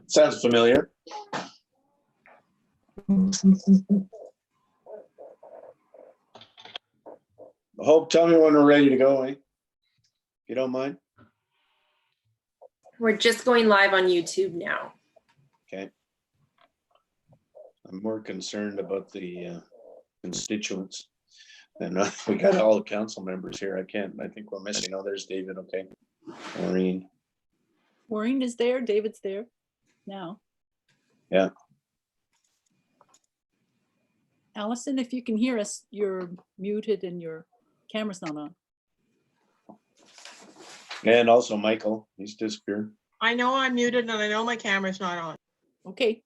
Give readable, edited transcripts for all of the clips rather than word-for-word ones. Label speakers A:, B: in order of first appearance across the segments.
A: Sounds familiar. Hope, tell me when we're ready to go, eh? If you don't mind.
B: We're just going live on YouTube now.
A: Okay. I'm more concerned about the constituents. And we got all the council members here. I think we're missing. Oh, there's David. Okay.
C: Maureen is there. David's there now.
A: Yeah.
C: Allison, if you can hear us, you're muted and your camera's not on.
A: And also Michael, he's disappeared.
D: I know I'm muted and I know my camera's not on.
C: Okay.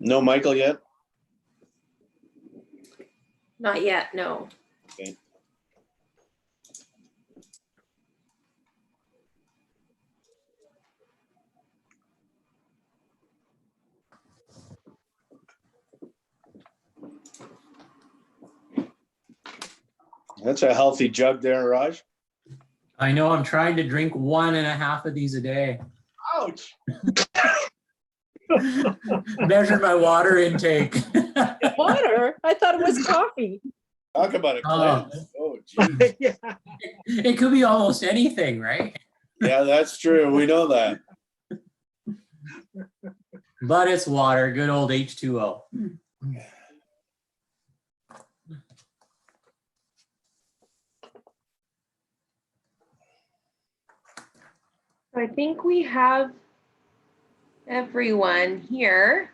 A: No Michael yet?
B: Not yet, no.
A: Okay. That's a healthy jug there, Raj.
E: I know, I'm trying to drink 1.5 of these a day.
A: Ouch.
E: Measure my water intake.
C: Water? I thought it was coffee.
A: Talk about it.
E: Oh.
A: Oh, geez.
D: Yeah.
E: It could be almost anything, right?
A: Yeah, that's true. We know that.
E: But it's water, good old H2O.
B: I think we have everyone here.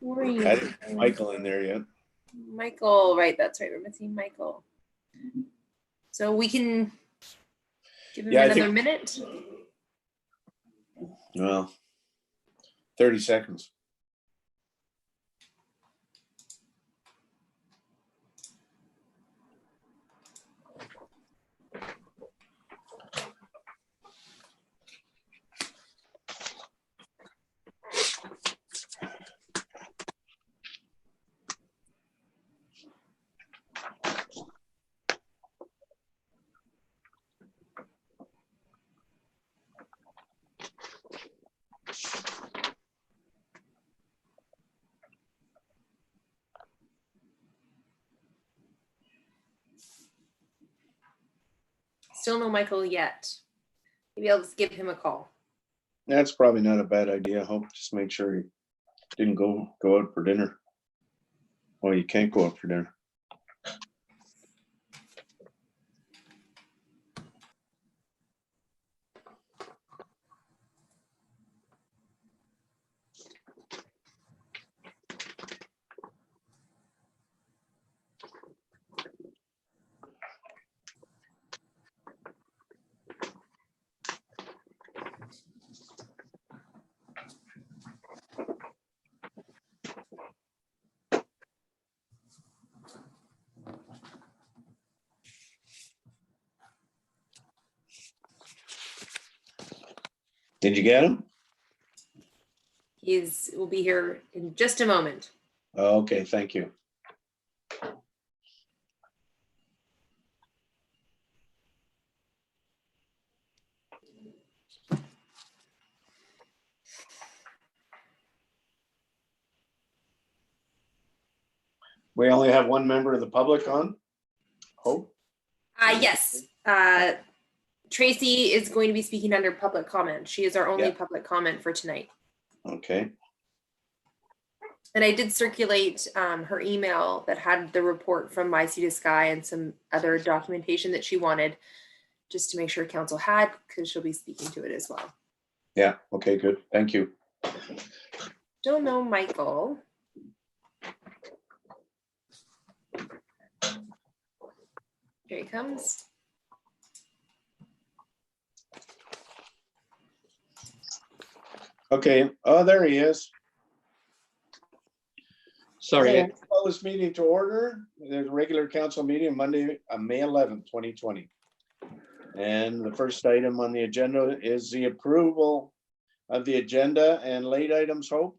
B: Maureen.
A: I didn't have Michael in there yet.
B: Michael, right, that's right, we're missing Michael. So we can give him another minute.
A: Well, 30 seconds.
B: Still no Michael yet. Maybe I'll just give him a call.
A: That's probably not a bad idea. Hope just make sure he didn't go out for dinner. Well, you can't go out for dinner. Did you get him?
B: Will be here in just a moment.
A: Oh, okay, thank you. We only have one member of the public on. Hope.
B: Yes. Tracey is going to be speaking under public comment. She is our only public comment for tonight.
A: Okay.
B: And I did circulate her email that had the report from My Sea to Sky and some other documentation that she wanted, just to make sure council had, because she'll be speaking to it as well.
A: Yeah, okay, good. Thank you.
B: Don't know Michael. Here he comes.
A: Okay, oh, there he is.
F: Sorry.
A: Okay, call this meeting to order. There's a regular council meeting Monday, May 11th, 2020. And the first item on the agenda is the approval of the agenda and late items, Hope.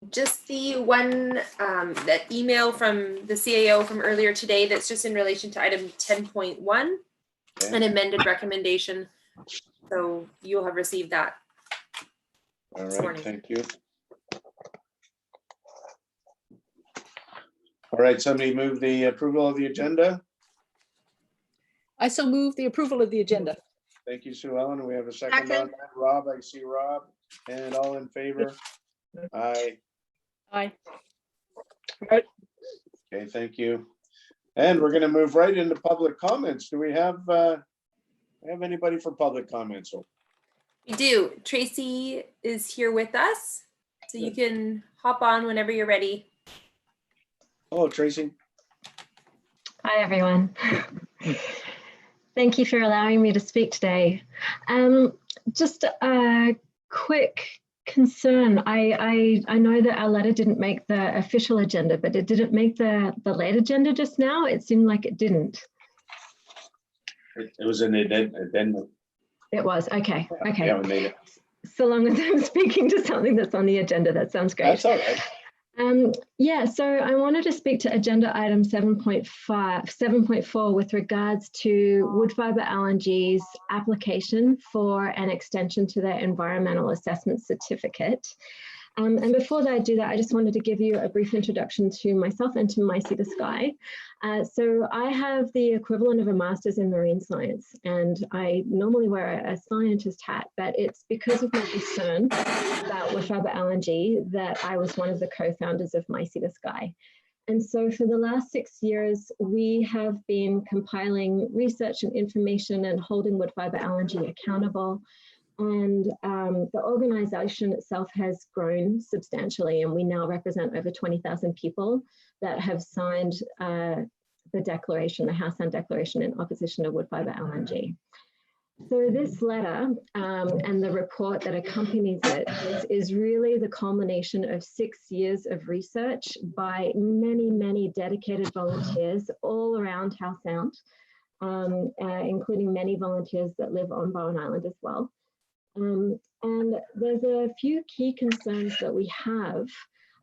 B: Just the one, that email from the CAO from earlier today, that's just in relation to item 10.1,
A: Okay.
B: an amended recommendation. So you'll have received that.
A: All
B: This
A: right,
B: morning.
A: thank you. All right, somebody move the approval of the agenda.
C: I so move the approval of the agenda.
A: Thank you, Sue Ellen. We have a second on
D: Second.
A: that. Rob, I see Rob. And all in favor? Aye.
C: Aye.
A: Okay, thank you. And we're gonna move right into public comments. Do we have anybody for public comments?
B: We do. Tracey is here with us, so you can hop on whenever you're ready.
A: Hello, Tracey.
F: Hi, everyone. Thank you for allowing me to speak today. Just a quick concern. I know that our letter didn't make the official agenda, but it didn't make the late agenda just now. It seemed like it didn't.
A: It was an addendum.
F: It was, okay, okay.
A: Yeah, we made it.
F: So long as I'm speaking to something that's on the agenda, that sounds great.
A: That's all right.
F: Yeah, so I wanted to speak to agenda item 7.4 with regards to Woodfibre LNG's application for an extension to their environmental assessment certificate. And before I do that, I just wanted to give you a brief introduction to myself and to My Sea to Sky. So I have the equivalent of a master's in marine science, and I normally wear a scientist hat, but it's because of my concern about Woodfibre LNG that I was one of the co-founders of My Sea to Sky. And so for the last 6 years, we have been compiling research and information and holding Woodfibre LNG accountable. And the organisation itself has grown substantially, and we now represent over 20,000 people that have signed the declaration, the House Sound Declaration in opposition to Woodfibre LNG. So this letter and the report that accompanies it is really the culmination of 6 years of research by many, many dedicated volunteers all around Howe Sound, including many volunteers that live on Bowen Island as well. And there's a few key concerns that we have.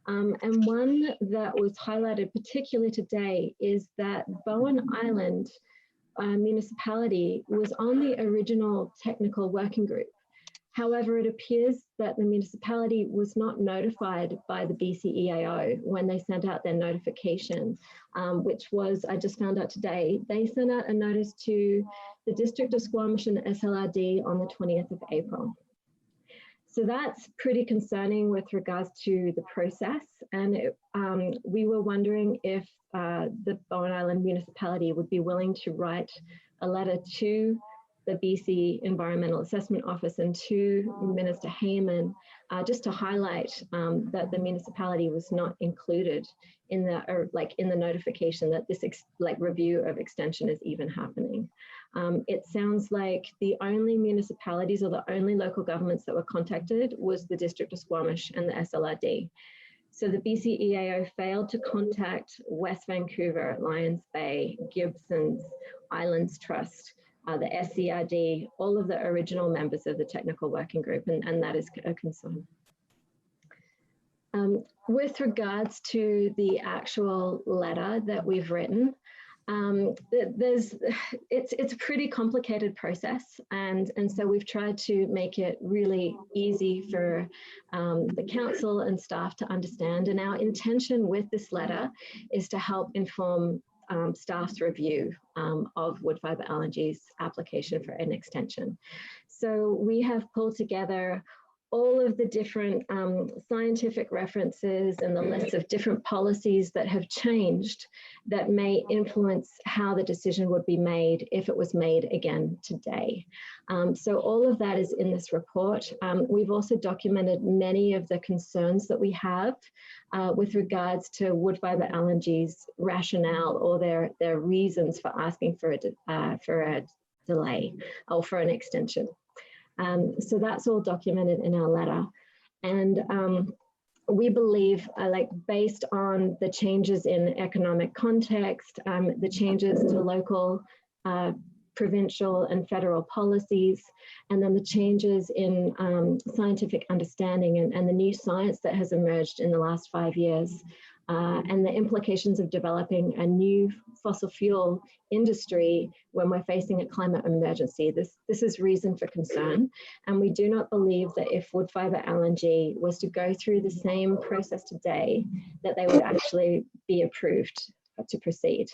F: And one that was highlighted particularly today is that Bowen Island Municipality was on the original technical working group. However, it appears that the municipality was not notified by the BCEAO when they sent out their notification, which was, I just found out today, they sent out a notice to the District of Squamish and SLRD on the 20th of April. So that's pretty concerning with regards to the process. And we were wondering if the Bowen Island Municipality would be willing to write a letter to the BC Environmental Assessment Office and to Minister Hayman, just to highlight that the municipality was not included in the notification that this review of extension is even happening. It sounds like the only municipalities or the only local governments that were contacted was the District of Squamish and the SLRD. So the BCEAO failed to contact West Vancouver, Lions Bay, Gibsons, Islands Trust, the SCRD, all of the original members of the technical working group, and that is a concern. With regards to the actual letter that we've written, it's a pretty complicated process, and so we've tried to make it really easy for the council and staff to understand. And our intention with this letter is to help inform staff's review of Woodfibre LNG's application for an extension. So we have pulled together all of the different scientific references and the lists of different policies that have changed that may influence how the decision would be made if it was made again today. So all of that is in this report. We've also documented many of the concerns that we have with regards to Woodfibre LNG's rationale or their reasons for asking for a delay or for an extension. So that's all documented in our letter. And we believe, based on the changes in economic context, the changes to local provincial and federal policies, and then the changes in scientific understanding and the new science that has emerged in the last 5 years, and the implications of developing a new fossil fuel industry when we're facing a climate emergency. This is reason for concern, and we do not believe that if wood fibre LNG was to go through the same process today, that they would actually be approved to proceed.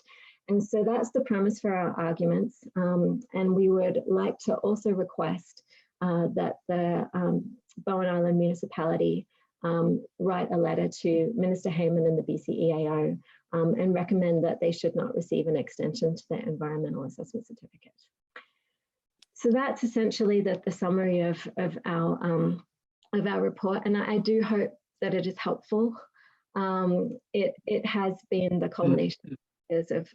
F: And so that's the premise for our arguments. And we would like to also request that the Bowen Island Municipality write a letter to Minister Hayman and the BCEAO and recommend that they should not receive an extension to their environmental assessment certificate. So that's essentially the summary of our report. And I do hope that it is helpful. It has been the culmination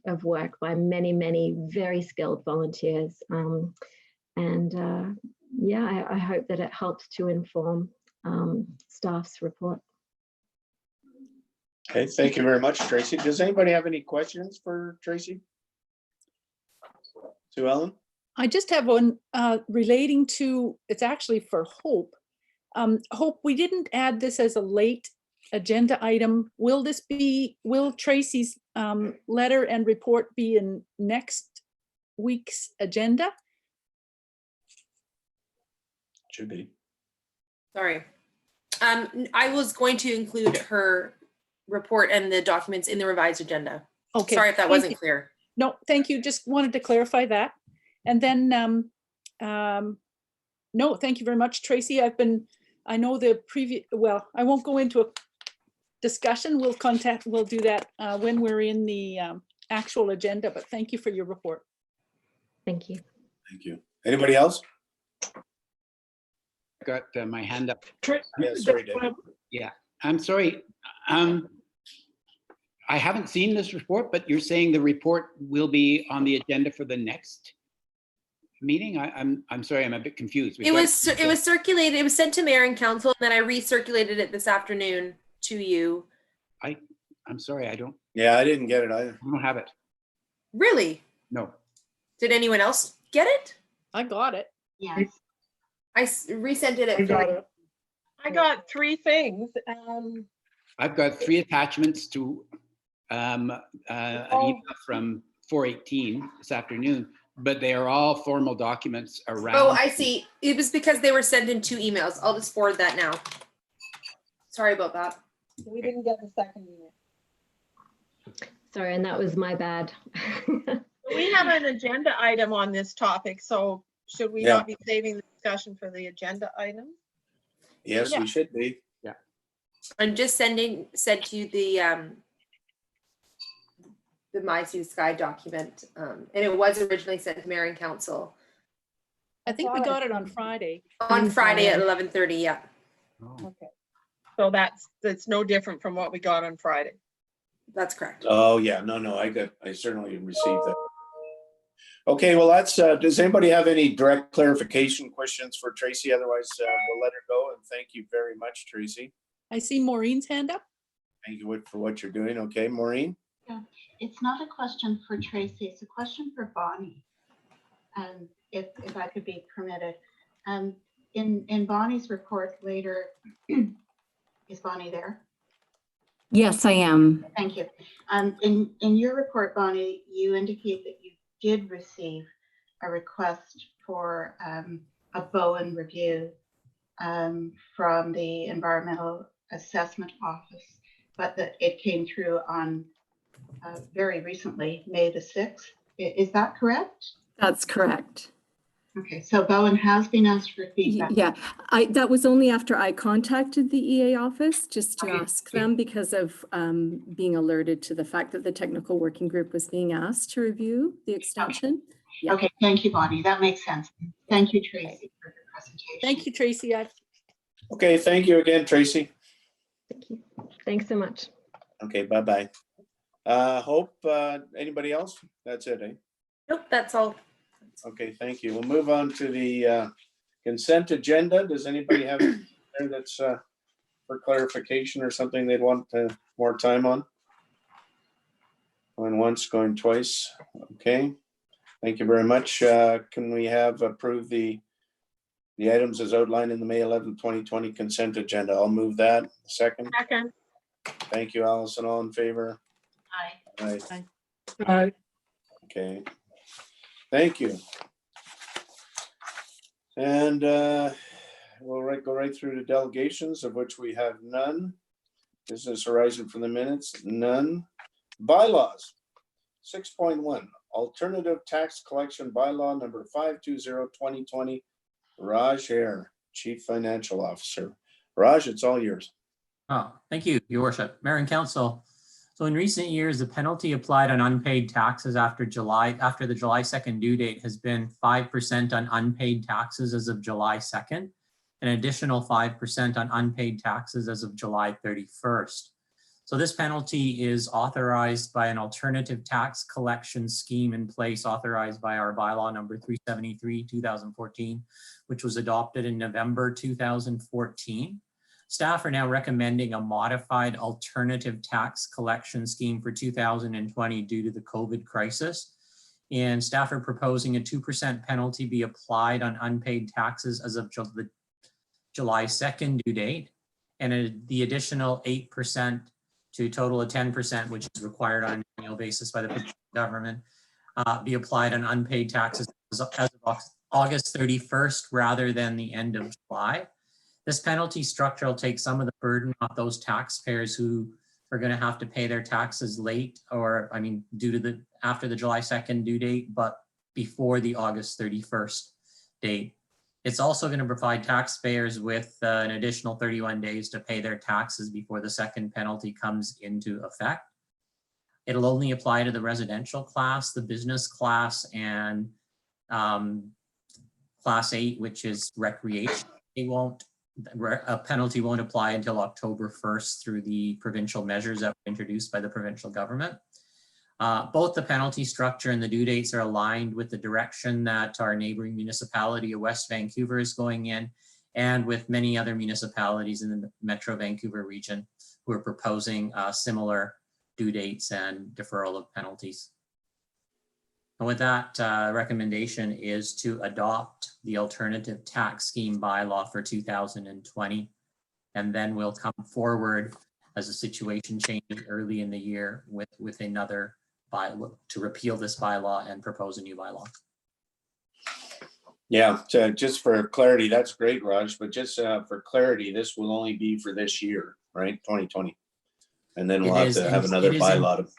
F: of work by many very skilled volunteers, yeah, I hope that it helps to inform staff's report.
A: Okay, thank you very much, Tracey. Does anybody have any questions for Tracey? Sue Ellen?
C: I just have one relating to, it's actually for Hope. Hope, we didn't add this as a late agenda item. Will Tracey's letter and report be in next week's agenda?
A: Should be.
B: Sorry. I was going to include her report and the documents in the revised agenda.
C: Okay.
B: Sorry if that wasn't clear.
C: No, thank you. Just wanted to clarify that. And then, no, thank you very much, Tracey. I know the previous, well, I won't go into a discussion. We'll do that when we're in the actual agenda, but thank you for your report.
F: Thank you.
A: Thank you. Anybody else?
G: Got my hand up.
A: Yeah, sorry, David.
G: Yeah, I'm sorry. I haven't seen this report, but you're saying the report will be on the agenda for the next meeting? I'm sorry, I'm a bit confused.
B: It was circulated. It was sent to mayor and council, and then I recirculated it this afternoon to you.
G: I'm sorry, I don't
A: Yeah, I didn't get it either.
G: have it.
B: Really?
G: No.
B: Did anyone else get it?
C: I got it.
H: Yes.
B: I resent it at
D: I got 3 things.
G: I've got 3 attachments to an email from 4/18 this afternoon, but they are all formal documents around.
B: Oh, I see. It was because they were sent in 2 emails. I'll just forward that now. Sorry about that.
D: We didn't get the second email.
F: Sorry, and that was my bad.
D: We have an agenda item on this topic, so should we not be saving the discussion for the agenda item?
A: Yes, we should be.
B: I'm just sent you the My Sea Sky document, and it was originally sent to mayor and council
C: I think we got it on Friday.
B: on Friday at 11:30. Yeah.
G: Oh.
D: Okay. So that's no different from what we got on Friday.
B: That's correct.
A: Oh, yeah, no, I certainly received that. Okay, well, that's, does anybody have any direct clarification questions for Tracey? Otherwise, we'll let her go, and thank you very much, Tracey.
C: I see Maureen's hand up.
A: Thank you for what you're doing. Okay, Maureen?
H: Yeah. It's not a question for Tracey, it's a question for Bonnie. If I could be permitted. In Bonnie's report later, is Bonnie there?
I: Yes, I am.
H: Thank you. In your report, Bonnie, you indicate that you did receive a request for a Bowen review from the Environmental Assessment Office, but that it came through on very recently, May the 6th. Is that correct?
I: That's correct.
H: Okay, so Bowen has been asked for feedback.
I: Yeah, that was only after I contacted the EA office just to ask them because of being alerted to the fact that the technical working group was being asked to review the extension.
H: Okay,
I: Yeah.
H: okay, thank you, Bonnie. That makes sense. Thank you, Tracey, for the presentation.
C: Thank you, Tracey.
A: Okay, thank you again, Tracey.
F: Thank you. Thanks so much.
A: Okay, bye-bye. Hope, anybody else? That's it, eh?
B: Nope, that's all.
A: Okay, thank you. We'll move on to the consent agenda. Does anybody have anything there that's for clarification or something they'd want more time on? Going once, going twice. Okay. Thank you very much. Can we have approved the items as outlined in the May 11th, 2020 consent agenda? I'll move that. Second.
D: Second.
A: Thank you, Allison. All in favor?
H: Aye.
A: Aye. Okay. Thank you. And we'll go right through the delegations, of which we have none. Business horizon for the minutes, none. Bylaws, 6.1, alternative tax collection bylaw number 520-2020. Raj Hayre, Chief Financial Officer. Raj, it's all yours.
E: Oh, thank you, Your Worship. Mayor and Council. So in recent years, the penalty applied on unpaid taxes after the July 2nd due date has been 5% on unpaid taxes as of July 2nd, an additional 5% on unpaid taxes as of July 31st. So this penalty is authorized by an alternative tax collection scheme in place authorized by our bylaw number 373, 2014, which was adopted in November 2014. Staff are now recommending a modified alternative tax collection scheme for 2020 due to the COVID crisis. And staff are proposing a 2% penalty be applied on unpaid taxes as of the July 2nd due date, and the additional 8% to a total of 10%, which is required on an annual basis by the government, be applied on unpaid taxes as of August 31st rather than the end of July. This penalty structure will take some of the burden off those taxpayers who are going to have to pay their taxes late, or due to after the July 2nd due date, but before the August 31st date. It's also going to provide taxpayers with an additional 31 days to pay their taxes before the second penalty comes into effect. It'll only apply to the residential class, the business class, and class 8, which is recreation. A penalty won't apply until October 1st through the provincial measures that were introduced by the provincial government. Both the penalty structure and the due dates are aligned with the direction that our neighboring municipality of West Vancouver is going in, and with many other municipalities in the Metro Vancouver region who are proposing similar due dates and deferral of penalties. And with that, recommendation is to adopt the alternative tax scheme bylaw for 2020, and then we'll come forward as the situation changes early in the year with another bylaw to repeal this bylaw and propose a new bylaw. Yeah,
A: so just for clarity, that's great, Raj, but just for clarity, this will only be for this year, right? 2020. And then we'll have to have another bylaw.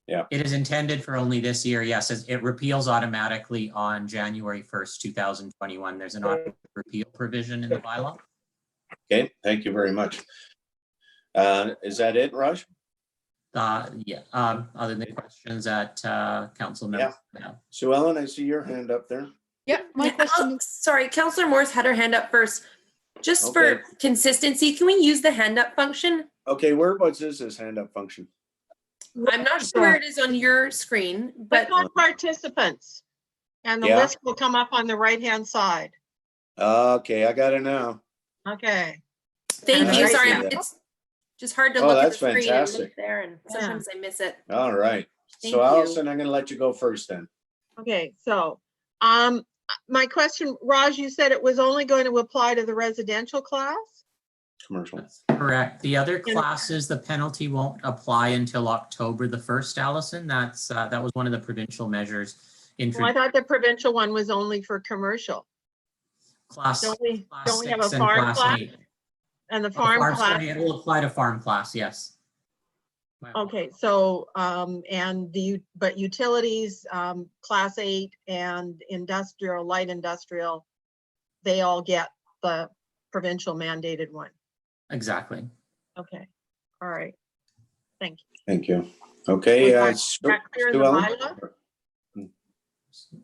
A: Yeah. It is intended for only this year. Yes, it repeals automatically on January 1st, 2021. There's an automatic repeal provision in the bylaw. Okay, thank you very much. Is that it, Raj? Yeah, other than questions at council members. Yeah. Sue Ellen, I see your hand up there.
C: Yeah, my question is,
B: Sorry, Councillor Morse had her hand up first. Just for consistency, can we use the hand up function?
A: Okay, whereabouts is this hand up function?
B: I'm not sure where it is on your screen, but
D: Click on participants and the list will come up on the right-hand side.
A: Okay, I got it now.
D: Okay.
B: Thank you.
D: Right
B: Sorry,
D: now.
B: it's just hard to look at the screen and
A: fantastic.
B: look there, and sometimes I miss it.
A: All right.
B: Thank
A: So
B: you.
A: Allison, I'm going to let you go first then.
D: Okay, so my question, Raj, you said it was only going to apply to the residential class?
A: Commercial.
E: That's correct. The other classes, the penalty won't apply until October the 1st, Allison. That was one of the provincial measures.
D: Well, I thought the provincial one was only for commercial. Don't we have a farm class? And the farm class?
E: It will apply to farm class, yes.
D: Okay, so, but utilities, class 8 and industrial, light industrial, they all get the provincial mandated one.
E: Exactly.
D: Okay, all right. Thank you.
A: Thank you. Okay.
D: Is that clear in the bylaw?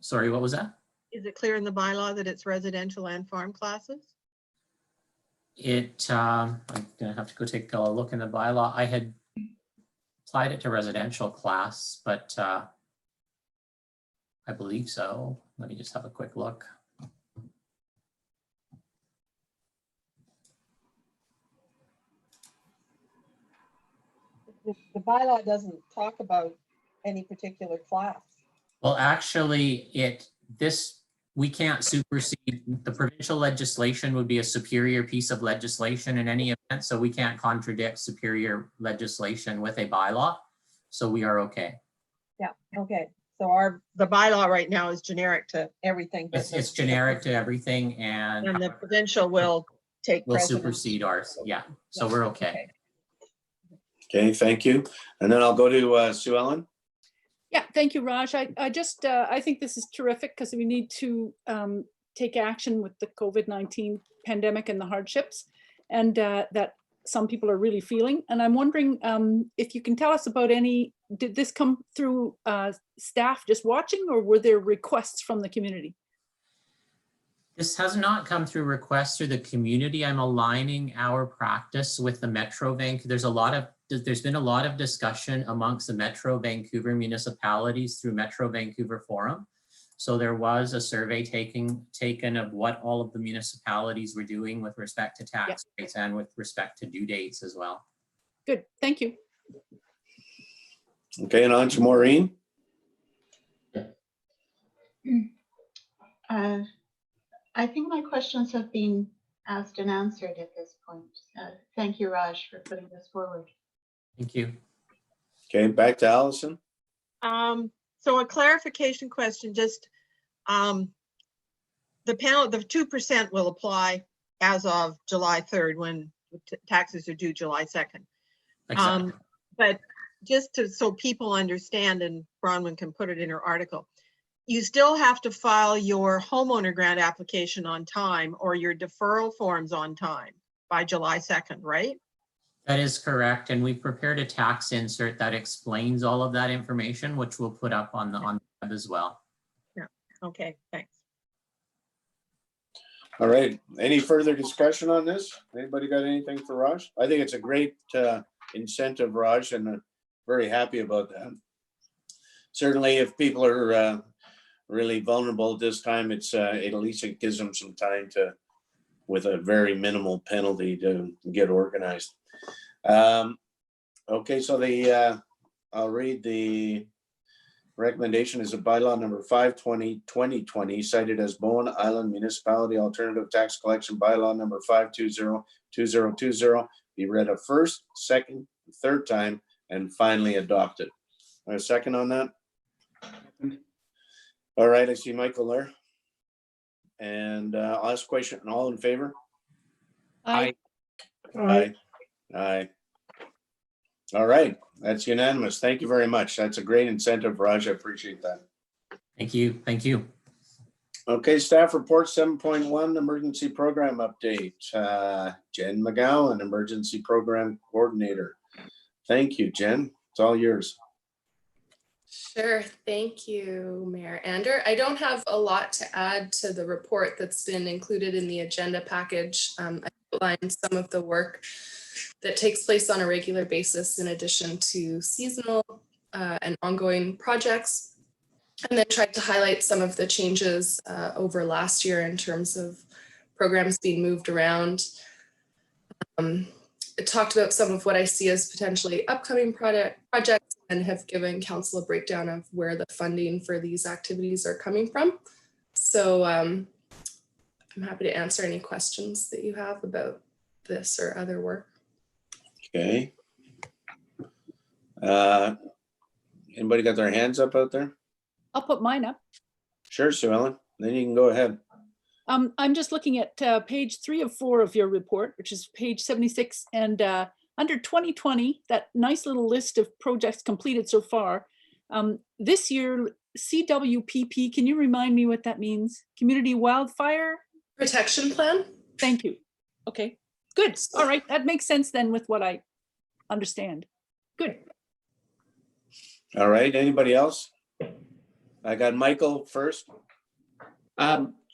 E: Sorry, what was that?
D: Is it clear in the bylaw that it's residential and farm classes?
E: I'm gonna have to go take a look in the bylaw. I had applied it to residential class, but I believe so. Let me just have a quick look.
D: The bylaw doesn't talk about any particular class.
E: Well, actually, we can't supersede, the provincial legislation would be a superior piece of legislation in any event, so we can't contradict superior legislation with a bylaw, so we are okay.
D: Yeah, okay. So the bylaw right now is generic to everything.
E: It's generic to everything, and
D: the provincial will take
E: will
D: precedence.
E: supersede ours, yeah, so we're okay.
A: Okay, thank you. And then I'll go to Sue Ellen.
C: Yeah, thank you, Raj. I think this is terrific because we need to take action with the COVID-19 pandemic and the hardships and that some people are really feeling. And I'm wondering if you can tell us about did this come through staff just watching, or were there requests from the community?
E: This has not come through requests through the community. I'm aligning our practice with the Metro Vancouver. There's been a lot of discussion amongst the Metro Vancouver municipalities through Metro Vancouver Forum. So there was a survey taken of what all of the municipalities were doing with respect to tax rates and with respect to due dates as well.
C: Good, thank you.
A: Okay, and on to Maureen.
H: I think my questions have been asked and answered at this point. Thank you, Raj, for putting this forward.
E: Thank you.
A: Okay, back to Allison.
D: So a clarification question, just the 2% will apply as of July 3rd when taxes are due July 2nd.
E: Exactly.
D: But just so people understand, and Bronwyn can put it in her article, you still have to file your homeowner grant application on time or your deferral forms on time by July 2nd, right?
E: That is correct. And we've prepared a tax insert that explains all of that information, which we'll put up on the web as well.
D: Yeah, okay, thanks.
A: All right, any further discussion on this? Anybody got anything for Raj? I think it's a great incentive, Raj, and very happy about that. Certainly if people are really vulnerable at this time, it at least it gives them some time to, with a very minimal penalty, to get organized. Okay, so I'll read the recommendation is a bylaw number 5/20/2020 cited as Bowen Island Municipality Alternative Tax Collection Bylaw number 520/2020 be read a first, second, third time, and finally adopted. A second on that? All right, I see Michael there. And I'll ask a question. All in favor?
C: Aye.
A: Aye. Aye. All right, that's unanimous. Thank you very much. That's a great incentive, Raj. I appreciate that.
E: Thank you. Thank you.
A: Okay, staff report 7.1, emergency program update. Jen McGowan, emergency program coordinator. Thank you, Jen. It's all yours.
J: Sure. Thank you, Mayor Ander. I don't have a lot to add to the report that's been included in the agenda package. I outlined some of the work that takes place on a regular basis in addition to seasonal and ongoing projects, and then tried to highlight some of the changes over last year in terms of programs being moved around. I talked about some of what I see as potentially upcoming projects and have given council a breakdown of where the funding for these activities are coming from. So I'm happy to answer any questions that you have about this or other work.
A: Okay. Anybody got their hands up out there?
C: I'll put mine up.
A: Sure, Sue Ellen. Then you can go ahead.
C: I'm just looking at page 3 of 4 of your report, which is page 76, and under 2020, that nice little list of projects completed so far. This year, CWPP, can you remind me what that means? Community Wildfire
J: Protection Plan?
C: Thank you. Okay, good. All right, that makes sense then with what I understand. Good.
A: All right, anybody else? I got Michael first.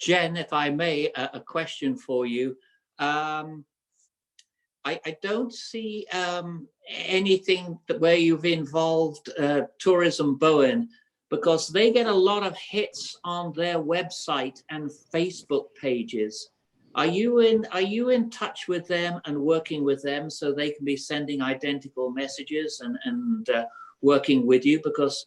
K: Jen, if I may, a question for you. I don't see anything where you've involved Tourism Bowen, because they get a lot of hits on their website and Facebook pages. Are you in touch with them and working with them so they can be sending identical messages and working with you? Because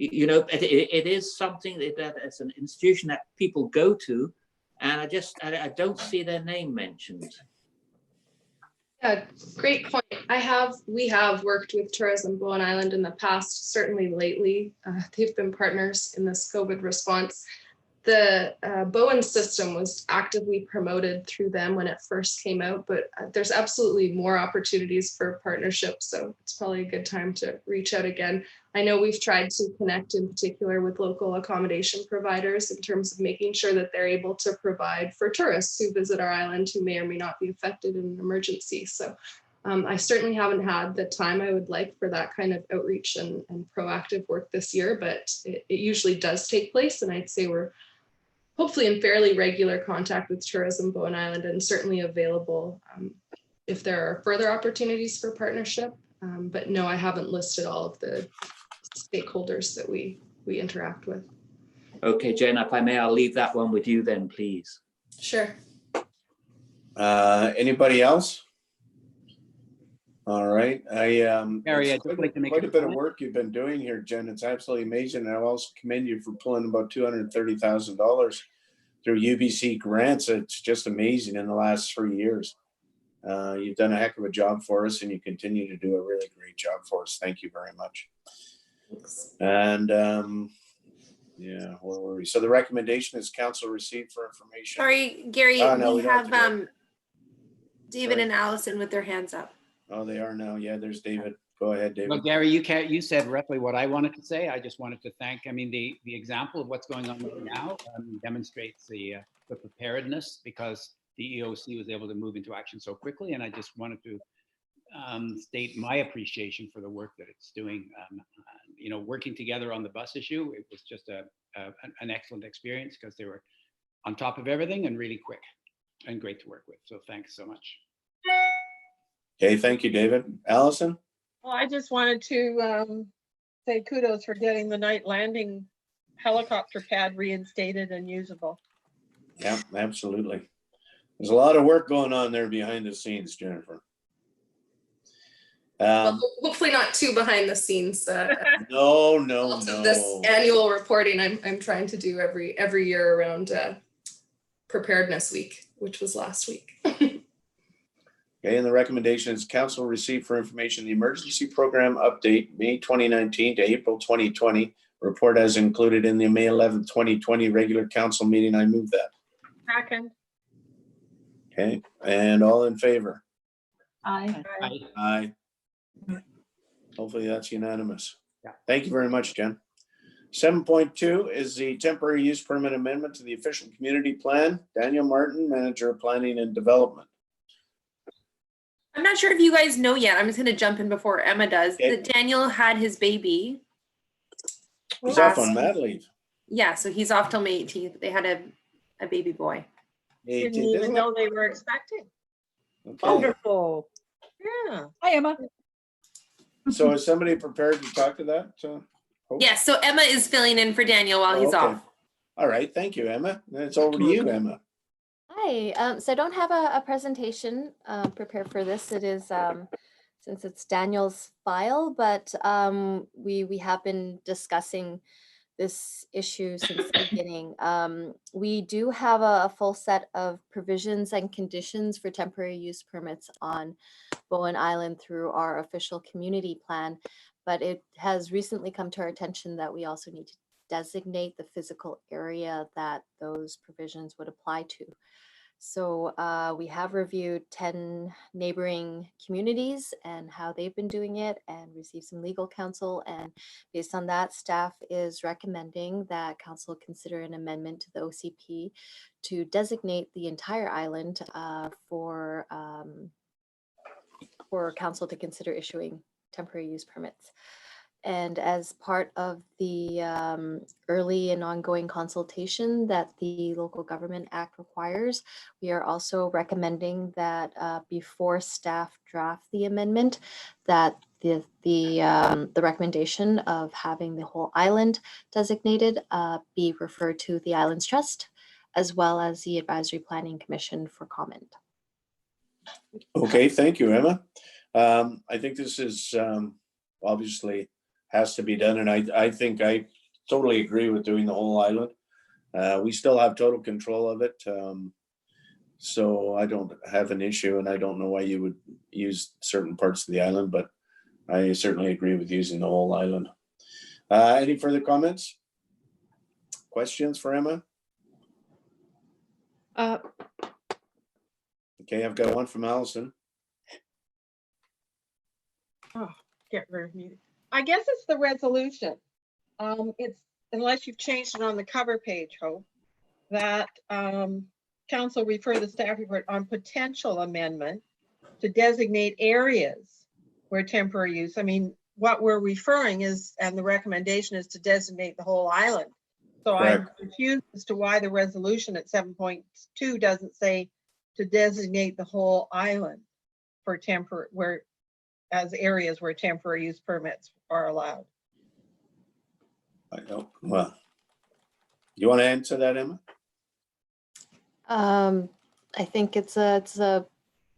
K: you know, it is something that as an institution that people go to, and I don't see their name mentioned.
J: Yeah, great point. We have worked with Tourism Bowen Island in the past, certainly lately. They've been partners in this COVID response. The Bowen system was actively promoted through them when it first came out, but there's absolutely more opportunities for partnerships. So it's probably a good time to reach out again. I know we've tried to connect in particular with local accommodation providers in terms of making sure that they're able to provide for tourists who visit our island who may or may not be affected in an emergency. So I certainly haven't had the time I would like for that kind of outreach and proactive work this year, but it usually does take place. And I'd say we're hopefully in fairly regular contact with Tourism Bowen Island, and certainly available if there are further opportunities for partnership. But no, I haven't listed all of the stakeholders that we interact with.
K: Okay, Jen, if I may, I'll leave that one with you then, please.
J: Sure.
A: Anybody else? All right,
G: Harry, I'd
A: it's
G: just like to make
A: quite
G: a
A: a bit of
G: comment.
A: work you've been doing here, Jen. It's absolutely amazing. And I also commend you for pulling about $230,000 through UBC grants. It's just amazing in the last 3 years. You've done a heck of a job for us, and you continue to do a really great job for us. Thank you very much.
J: Thanks.
A: And yeah, where were we? So the recommendation is council received for information.
B: Sorry, Gary,
A: Oh, no,
B: we
A: we don't have
B: have
A: to
B: David
A: Sorry.
B: and Allison with their hands up.
A: Oh, they are now. Yeah, there's David. Go ahead, David.
G: Well, Gary, you said roughly what I wanted to say. I just wanted to thank, I mean, the example of what's going on right now demonstrates the preparedness, because the EOC was able to move into action so quickly. And I just wanted to state my appreciation for the work that it's doing. You know, working together on the bus issue, it was just an excellent experience, because they were on top of everything and really quick and great to work with. So thanks so much.
A: Okay, thank you, David. Allison?
D: Well, I just wanted to say kudos for getting the night landing helicopter pad reinstated and usable.
A: Yeah, absolutely. There's a lot of work going on there behind the scenes, Jennifer.
J: Well, hopefully not too behind the scenes.
A: No.
J: This annual reporting I'm trying to do every year around Preparedness Week, which was last week.
A: Okay, and the recommendation is council received for information the emergency program update, May 2019 to April 2020, report as included in the May 11th, 2020 regular council meeting. I move that.
D: Second.
A: Okay, and all in favor?
H: Aye.
A: Aye. Hopefully that's unanimous.
G: Yeah.
A: Thank you very much, Jen. 7.2 is the temporary use permit amendment to the official community plan. Daniel Martin, Manager of Planning and Development.
B: I'm not sure if you guys know yet. I'm just gonna jump in before Emma does.
A: Okay.
B: That Daniel had his baby.
A: He's off on mat leave.
B: Yeah, so he's off till May 18th. They had a baby boy.
D: Didn't even know they were expecting.
A: Okay.
C: Wonderful.
D: Yeah.
C: Hi, Emma.
A: So is somebody prepared to talk to that? Hope?
B: Yeah, so Emma is filling in for Daniel while he's
A: Okay.
B: off.
A: All right, thank you, Emma. Then it's over to you, Emma.
L: Hi, so I don't have a presentation prepared for this. It is, since it's Daniel's file, but we have been discussing this issue since the beginning. We do have a full set of provisions and conditions for temporary use permits on Bowen Island through our official community plan, but it has recently come to our attention that we also need to designate the physical area that those provisions would apply to. So we have reviewed 10 neighboring communities and how they've been doing it and received some legal counsel. And based on that, staff is recommending that council consider an amendment to the OCP to designate the entire island for council to consider issuing temporary use permits. And as part of the early and ongoing consultation that the Local Government Act requires, we are also recommending that before staff draft the amendment, that the recommendation of having the whole island designated be referred to the Islands Trust, as well as the Advisory Planning Commission for comment.
A: Okay, thank you, Emma. I think this is obviously has to be done. And I think I totally agree with doing the whole island. We still have total control of it. So I don't have an issue, and I don't know why you would use certain parts of the island, but I certainly agree with using the whole island. Any further comments? Questions for Emma? Okay, I've got one from Allison.
D: Oh, get rid of me. I guess it's the resolution. It's, unless you've changed it on the cover page, Hope, that council refer the staff report on potential amendment to designate areas where temporary use. I mean, what we're referring is, and the recommendation is to designate the whole island. So I'm confused as to why the resolution at 7.2 doesn't say to designate the whole island for temporary, where as areas where temporary use permits are allowed.
A: I don't. Well, you want to answer that, Emma?
L: I think it's a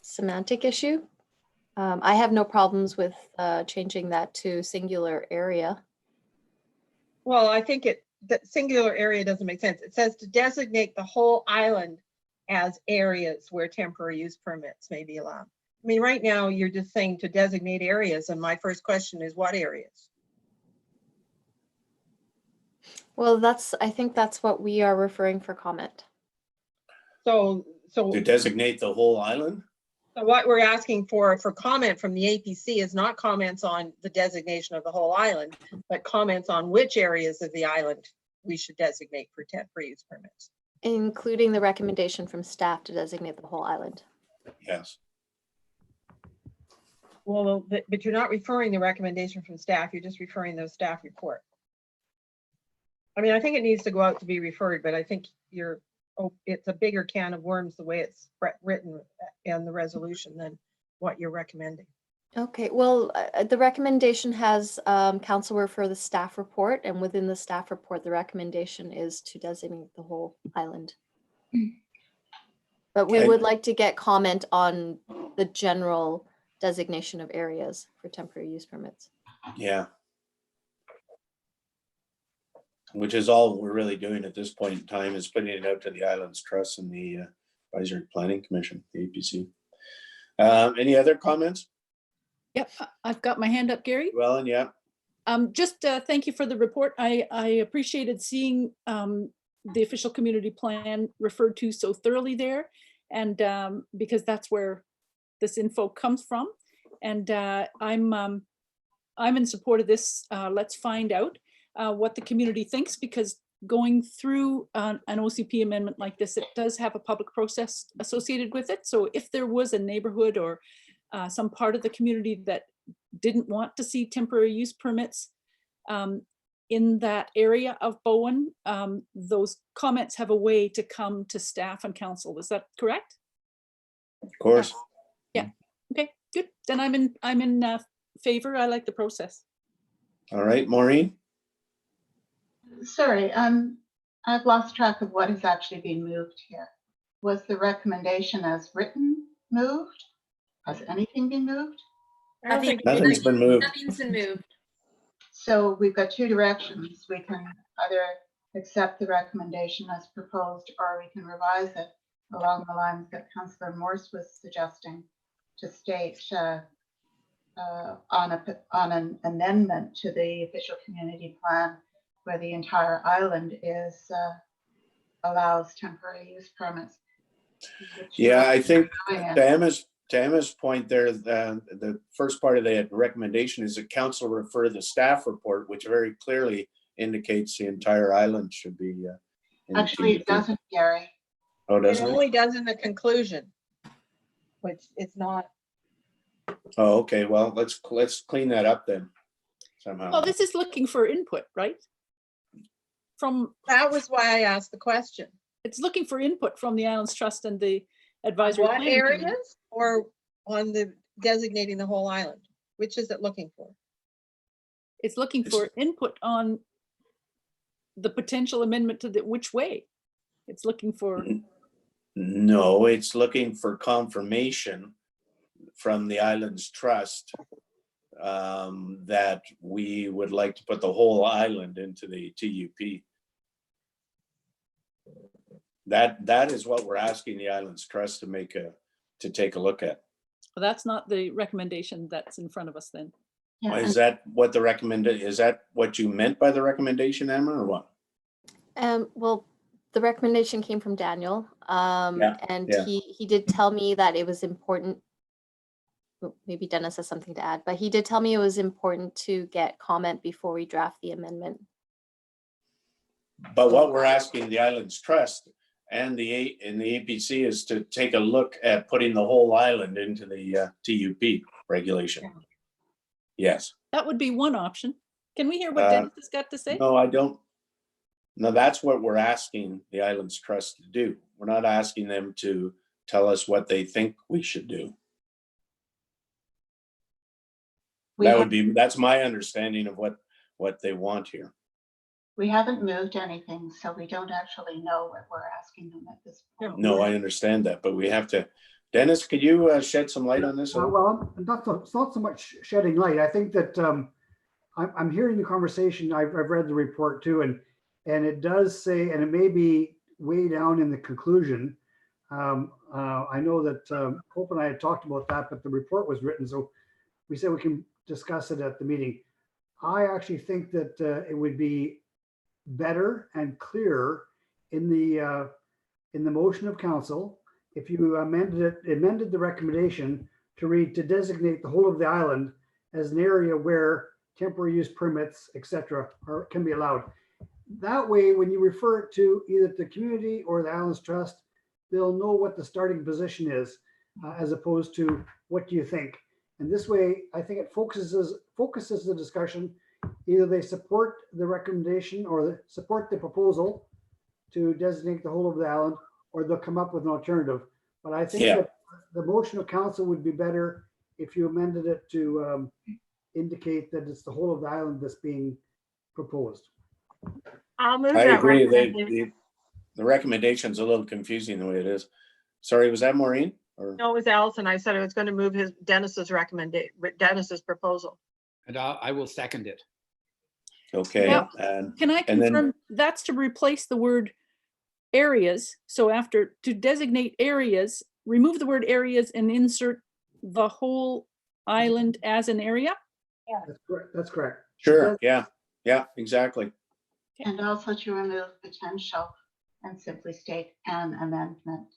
L: semantic issue. I have no problems with changing that to singular area.
D: Well, I think that singular area doesn't make sense. It says to designate the whole island as areas where temporary use permits may be allowed. I mean, right now you're just saying to designate areas, and my first question is what areas?
L: Well, I think that's what we are referring for comment.
D: So
A: To designate the whole island?
D: So what we're asking for comment from the APC is not comments on the designation of the whole island, but comments on which areas of the island we should designate for temporary use permits.
L: Including the recommendation from staff to designate the whole island.
A: Yes.
D: Well, but you're not referring the recommendation from staff, you're just referring the staff report. I mean, I think it needs to go out to be referred, but I think it's a bigger can of worms the way it's written in the resolution than what you're recommending.
L: Okay, well, the recommendation has council refer the staff report, and within the staff report, the recommendation is to designate the whole island. But we would like to get comment on the general designation of areas for temporary use permits.
A: Yeah. Which is all we're really doing at this point in time, is putting it out to the Islands Trust and the Advisory Planning Commission, the APC. Any other comments?
C: Yep, I've got my hand up, Gary.
A: Well, and yeah.
C: Just thank you for the report. I appreciated seeing the official community plan referred to so thoroughly there, and because that's where this info comes from. And I'm in support of this. Let's find out what the community thinks, because going through an OCP amendment like this, it does have a public process associated with it. So if there was a neighborhood or some part of the community that didn't want to see temporary use permits in that area of Bowen, those comments have a way to come to staff and council. Is that correct?
A: Of course.
C: Yeah. Okay, good. Then I'm in favor. I like the process.
A: All right, Maureen.
H: Sorry, I've lost track of what has actually been moved here. Was the recommendation as written moved? Has anything been moved?
A: Nothing's been moved.
B: Nothing's been moved.
H: So we've got two directions. We can either accept the recommendation as proposed, or we can revise it along the lines that Councillor Morse was suggesting, to state on an amendment to the official community plan where the entire island is allows temporary use permits.
A: Yeah, I think to Emma's point there, the first part of the recommendation is that council refer the staff report, which very clearly indicates the entire island should be.
H: Actually, it doesn't, Gary.
A: Oh, doesn't
D: it? Only does in the conclusion, which it's not.
A: Oh, okay. Well, let's clean that up then somehow.
C: Well, this is looking for input, right?
D: That was why I asked the question.
C: It's looking for input from the Islands Trust and the Advisory
D: What
C: Planning Committee.
D: areas, or on the designating the whole island? Which is it looking for?
C: It's looking for input on the potential amendment to which way. It's looking for.
A: No, it's looking for confirmation from the Islands Trust that we would like to put the whole island into the TUP. That is what we're asking the Islands Trust to take a look at.
C: Well, that's not the recommendation that's in front of us then.
H: Yeah,
A: Is that what is that what you meant by the recommendation, Emma, or what?
L: Well, the recommendation came from Daniel, and
A: yeah.
L: he did tell me that it was important. Maybe Dennis has something to add, but he did tell me it was important to get comment before we draft the amendment.
A: But what we're asking the Islands Trust and the APC is to take a look at putting the whole island into the TUP regulation. Yes.
C: That would be one option. Can we hear what Dennis has got to say?
A: No, I don't. No, that's what we're asking the Islands Trust to do. We're not asking them to tell us what they think we should do. That's my understanding of what they want here.
H: we haven't moved anything, so we don't actually know what we're asking them at this point.
A: No, I understand that, but we have to. Dennis, could you shed some light on this?
M: Well, it's not so much shedding light. I think that I'm hearing the conversation. I've read the report too, and it does say, and it may be way down in the conclusion. I know that Hope and I had talked about that, but the report was written, so we said we can discuss it at the meeting. I actually think that it would be better and clearer in the motion of council if you amended the recommendation to read, to designate the whole of the island as an area where temporary use permits, etc., can be allowed. That way, when you refer it to either the community or the Islands Trust, they'll know what the starting position is, as opposed to what do you think. And this way, I think it focuses the discussion. Either they support the recommendation or support the proposal to designate the whole of the island, or they'll come up with an alternative. But I think that the motion of council would be better if you amended it to indicate that it's the whole of the island that's being proposed.
D: I'll move
A: I
D: that.
A: agree. The recommendation's a little confusing the way it is. Sorry, was that Maureen? Or?
D: No, it was Allison. I said I was going to move Dennis's proposal.
G: And I will second it.
A: Okay.
C: Now,
A: and
C: can I confirm that's to replace the word areas? So after to designate areas, remove the word areas and insert the whole island as an area?
H: Yeah.
M: That's correct. That's correct.
A: Sure. Yeah. Yeah, exactly.
H: And also to remove potential and simply state an amendment.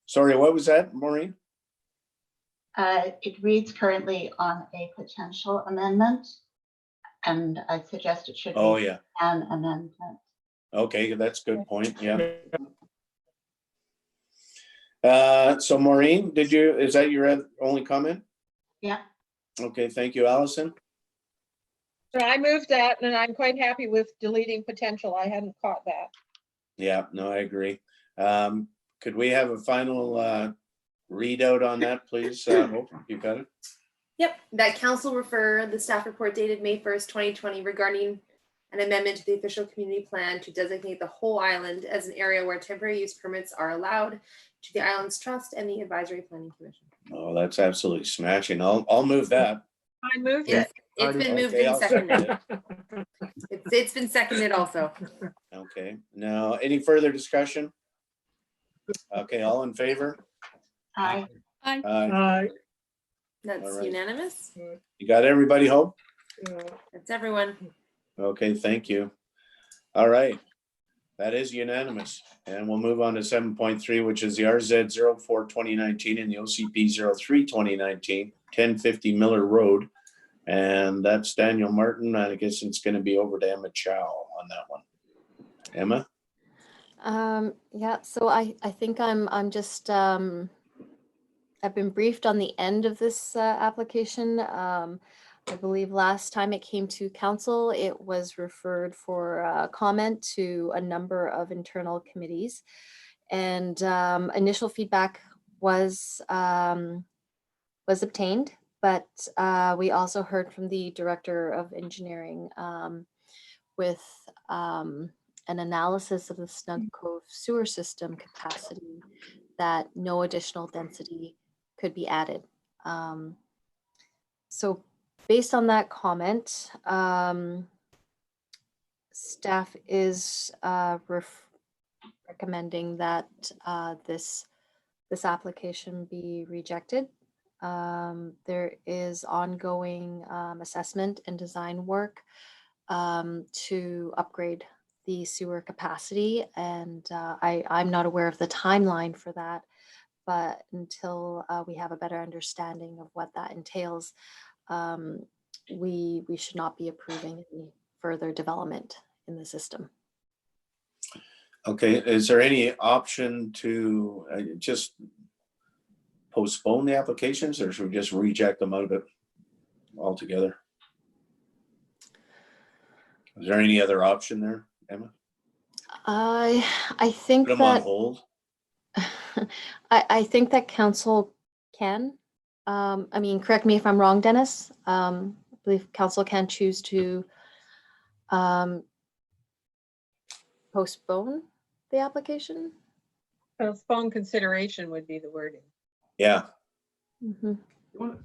A: Sorry, what was that, Maureen?
H: It reads currently on a potential amendment, and I suggest it should be an amendment.
A: Okay, that's a good point. Yeah. So Maureen, is that your only comment?
H: Yeah.
A: Okay, thank you, Allison.
D: So I moved that, and I'm quite happy with deleting potential. I hadn't caught that.
A: Yeah, no, I agree. Could we have a final readout on that, please? Hope you got it.
B: Yep, that council refer the staff report dated May 1st, 2020 regarding an amendment to the official community plan to designate the whole island as an area where temporary use permits are allowed to the Islands Trust and the Advisory Planning Commission.
A: Oh, that's absolutely smashing. I'll move that.
D: I moved it.
B: It's been moved and seconded. It's been seconded also.
A: Okay, now any further discussion? Okay, all in favor?
H: Aye.
C: Aye.
A: Aye.
B: That's
A: All right.
B: unanimous.
A: You got everybody, Hope?
B: That's everyone.
A: Okay, thank you. All right, that is unanimous. And we'll move on to 7.3, which is the RZ 04-2019 and the OCP 03-2019, 1050 Miller Road. And that's Daniel Martin. I guess it's going to be over to Emma Chow on that one. Emma?
L: Yeah, so I think I'm just, I've been briefed on the end of this application. I believe last time it came to council, it was referred for comment to a number of internal committees. And initial feedback was obtained, but we also heard from the director of engineering with an analysis of the Snug Cove sewer system capacity that no additional density could be added So based on that comment, staff is recommending that this application be rejected. There is ongoing assessment and design work to upgrade the sewer capacity, and I'm not aware of the timeline for that, but until we have a better understanding of what that entails, we should not be approving any further development in the system.
A: Okay, is there any option to just postpone the applications, or should we just reject them out of it altogether? Is there any other option there, Emma?
L: I think
A: Put them on
L: that
A: hold?
L: I think that council can. I mean, correct me if I'm wrong, Dennis. I believe council can choose to postpone the application.
D: Postpone consideration would be the wording.
A: Yeah.
L: Mm-hmm.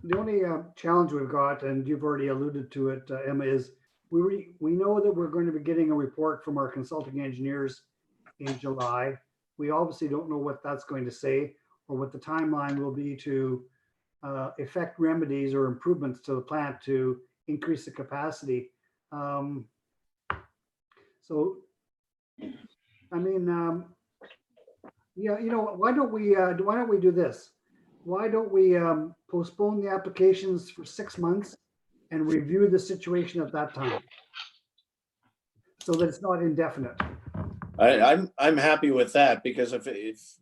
M: The only challenge we've got, and you've already alluded to it, Emma, is we know that we're going to be getting a report from our consulting engineers in July. We obviously don't know what that's going to say or what the timeline will be to effect remedies or improvements to the plant to increase the capacity. So, I mean, yeah, you know, why don't we do this? Why don't we postpone the applications for 6 months and review the situation at that time, so that it's not indefinite?
A: I'm happy with that, because if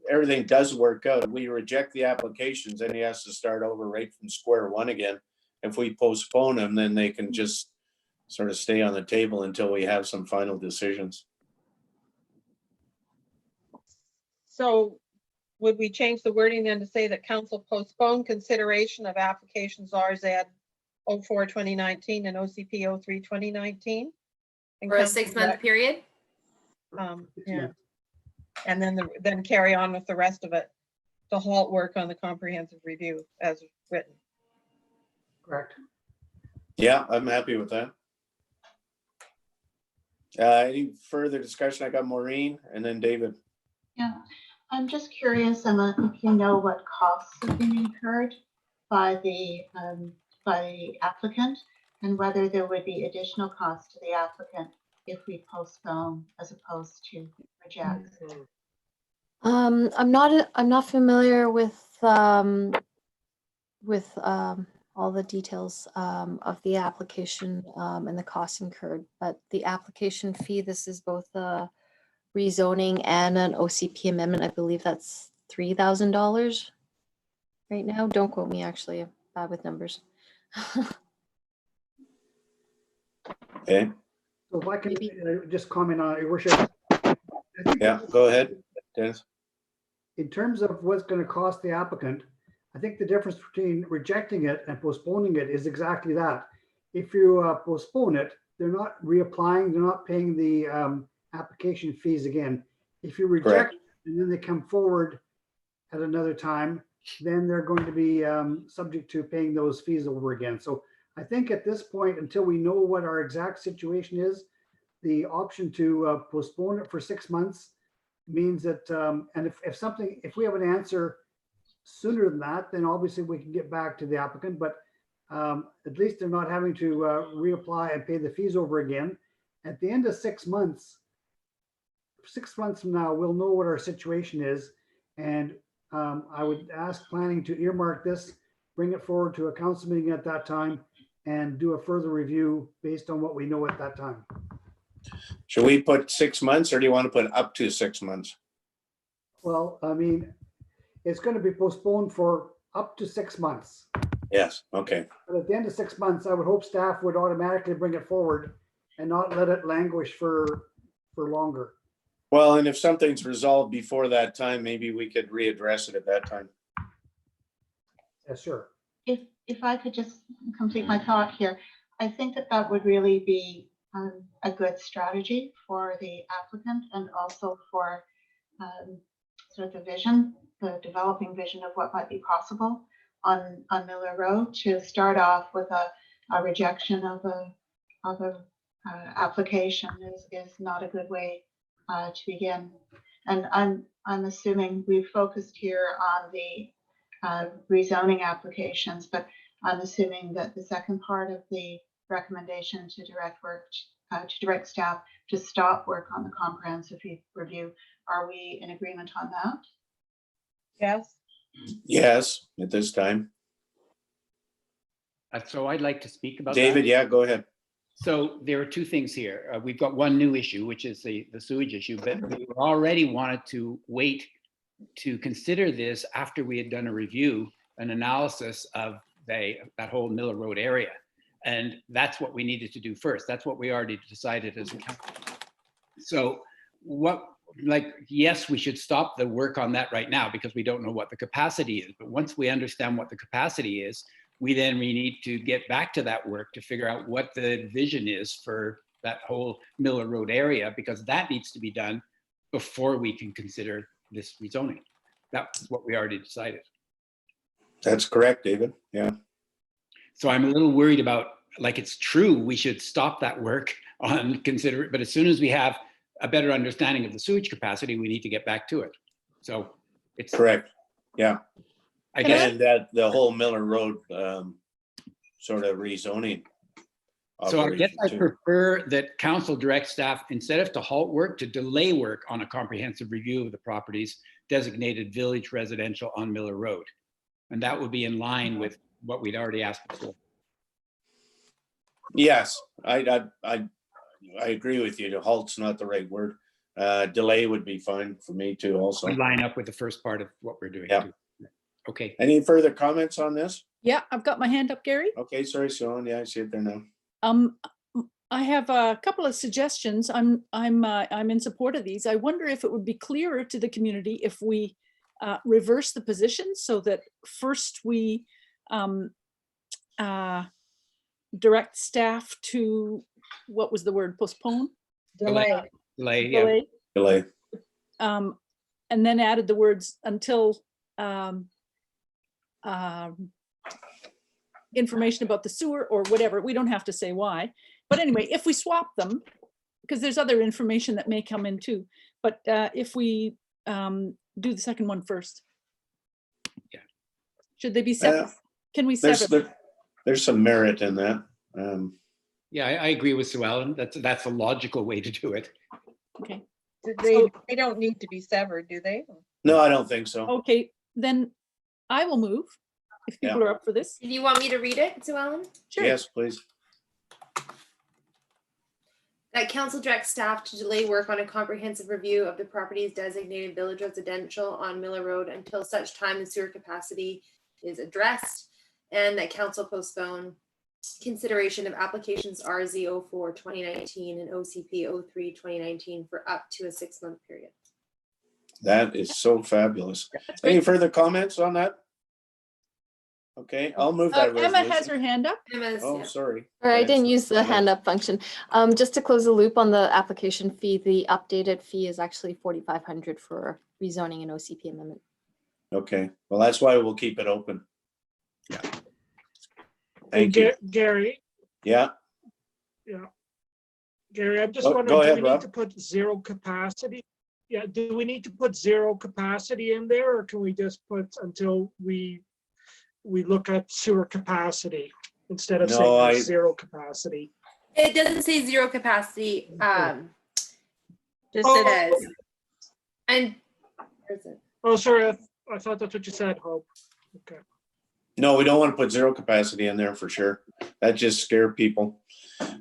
A: everything does work out, we reject the applications, then he has to start over right from square one again. If we postpone them, then they can just sort of stay on the table until we have some final decisions.
D: So would we change the wording then to say that council postpone consideration of applications RZ 04-2019 and OCP 03-2019?
B: For a 6-month period?
D: Yeah. And then carry on with the rest of it to halt work on the comprehensive review as written.
M: Correct.
A: Yeah, I'm happy with that. Any further discussion? I got Maureen and then David.
H: Yeah, I'm just curious, Emma, if you know what costs have been incurred by the applicant, and whether there would be additional costs to the applicant if we postpone as opposed to reject.
L: I'm not familiar with all the details of the application and the costs incurred, but the application fee, this is both a rezoning and an OCP amendment. I believe that's $3,000 right now. Don't quote me, actually, I'm bad with numbers.
A: Okay.
M: So if I can just comment on it, Your Worship.
A: Yeah, go ahead, Dennis.
M: In terms of what's going to cost the applicant, I think the difference between rejecting it and postponing it is exactly that. If you postpone it, they're not reapplying, they're not paying the application fees again. If you reject it and then they come forward at another time, then they're going to be subject to paying those fees over again. So I think at this point, until we know what our exact situation is, the option to postpone it for 6 months means that, and if we have an answer sooner than that, then obviously we can get back to the applicant, but at least they're not having to reapply and pay the fees over again. At the end of 6 months, 6 months from now, we'll know what our situation is. And I would ask planning to earmark this, bring it forward to a council meeting at that time, and do a further review based on what we know at that time.
A: Should we put 6 months, or do you want to put up to 6 months?
M: Well, I mean, it's going to be postponed for up to 6 months.
A: Yes, okay.
M: But at the end of 6 months, I would hope staff would automatically bring it forward and not let it languish for longer.
A: Well, and if something's resolved before that time, maybe we could readdress it at that time.
M: Yes, sure.
H: If I could just complete my thought here, I think that would really be a good strategy for the applicant, and also for sort of the vision, the developing vision of what might be possible on Miller Road. To start off with a rejection of a application is not a good way to begin. And I'm assuming we've focused here on the rezoning applications, but I'm assuming that the second part of the recommendation to direct staff to stop work on the comprehensive review, are we in agreement on that?
D: Yes.
A: Yes, at this time.
G: So I'd like to speak about
A: David,
G: that.
A: yeah, go ahead.
G: So there are two things here. We've got one new issue, which is the sewage issue, but we already wanted to wait to consider this after we had done a review, an analysis of that whole Miller Road area. And that's what we needed to do first. That's what we already decided as a council. So yes, we should stop the work on that right now because we don't know what the capacity is. But once we understand what the capacity is, we need to get back to that work to figure out what the vision is for that whole Miller Road area, because that needs to be done before we can consider this rezoning. That's what we already decided.
A: That's correct, David. Yeah.
G: So I'm a little worried about, it's true, we should stop that work on consider it, but as soon as we have a better understanding of the sewage capacity, we need to get back to it. So it's
A: correct. Yeah.
G: I guess.
A: And that the whole Miller Road sort of rezoning.
G: So I guess I
A: too.
G: prefer that council direct staff, instead of to halt work, to delay work on a comprehensive review of the properties designated village residential on Miller Road. And that would be in line with what we'd already asked before.
A: Yes, I agree with you. The halt's not the right word. Delay would be fine for me too also.
G: Line up with the first part of what we're doing.
A: Yeah.
G: Too. Okay.
A: Any further comments on this?
C: Yeah, I've got my hand up, Gary.
A: Okay, sorry, Sean. Yeah, I see it there now.
C: I have a couple of suggestions. I'm in support of these. I wonder if it would be clearer to the community if we reverse the position so that first we direct staff to, what was the word, postpone?
D: Delay.
G: Delay, yeah.
A: Delay.
C: And then added the words until information about the sewer or whatever. We don't have to say why. But anyway, if we swap them, because there's other information that may come in too. But if we do the second one first.
G: Yeah.
C: Should they be separate? Can we separate?
A: There's some merit in that.
G: Yeah, I agree with Sue Ellen. That's a logical way to do it.
C: Okay.
D: They don't need to be severed, do they?
A: No, I don't think so.
C: Okay, then I will move if people are up for this.
B: Do you want me to read it, Sue Ellen?
C: Sure.
A: Yes, please.
B: That council directs staff to delay work on a comprehensive review of the properties designated village residential on Miller Road until such time the sewer capacity is addressed, and that council postpone consideration of applications RZ04 2019 and OCP 03 2019 for up to a 6-month period.
A: That is so fabulous. Any further comments on that? Okay, I'll move that
C: Emma has
A: resolution.
C: her hand up.
B: Emma's,
A: Oh,
B: yeah.
A: sorry.
L: Or I
A: Thanks.
L: didn't use the hand up function. Just to close the loop on the application fee, the updated fee is actually $4,500 for rezoning and OCP amendment.
A: Okay, well, that's why we'll keep it open.
G: Yeah.
A: Thank you.
N: Gary,
A: Yeah,
N: Gary, I'm just
A: Go
N: wondering, do
A: ahead,
N: we need
A: Rob.
N: to put zero capacity? Yeah, do we need to put zero capacity in there, or can we just put until we look at sewer capacity instead of
A: No,
N: saying
A: I-
N: there's zero capacity?
B: It doesn't say zero capacity.
D: Just
N: Oh.
B: Says, and where is it?
N: Oh, sorry, I thought that's what you said, Hope. Okay.
A: no, we don't want to put zero capacity in there for sure. That just scare people.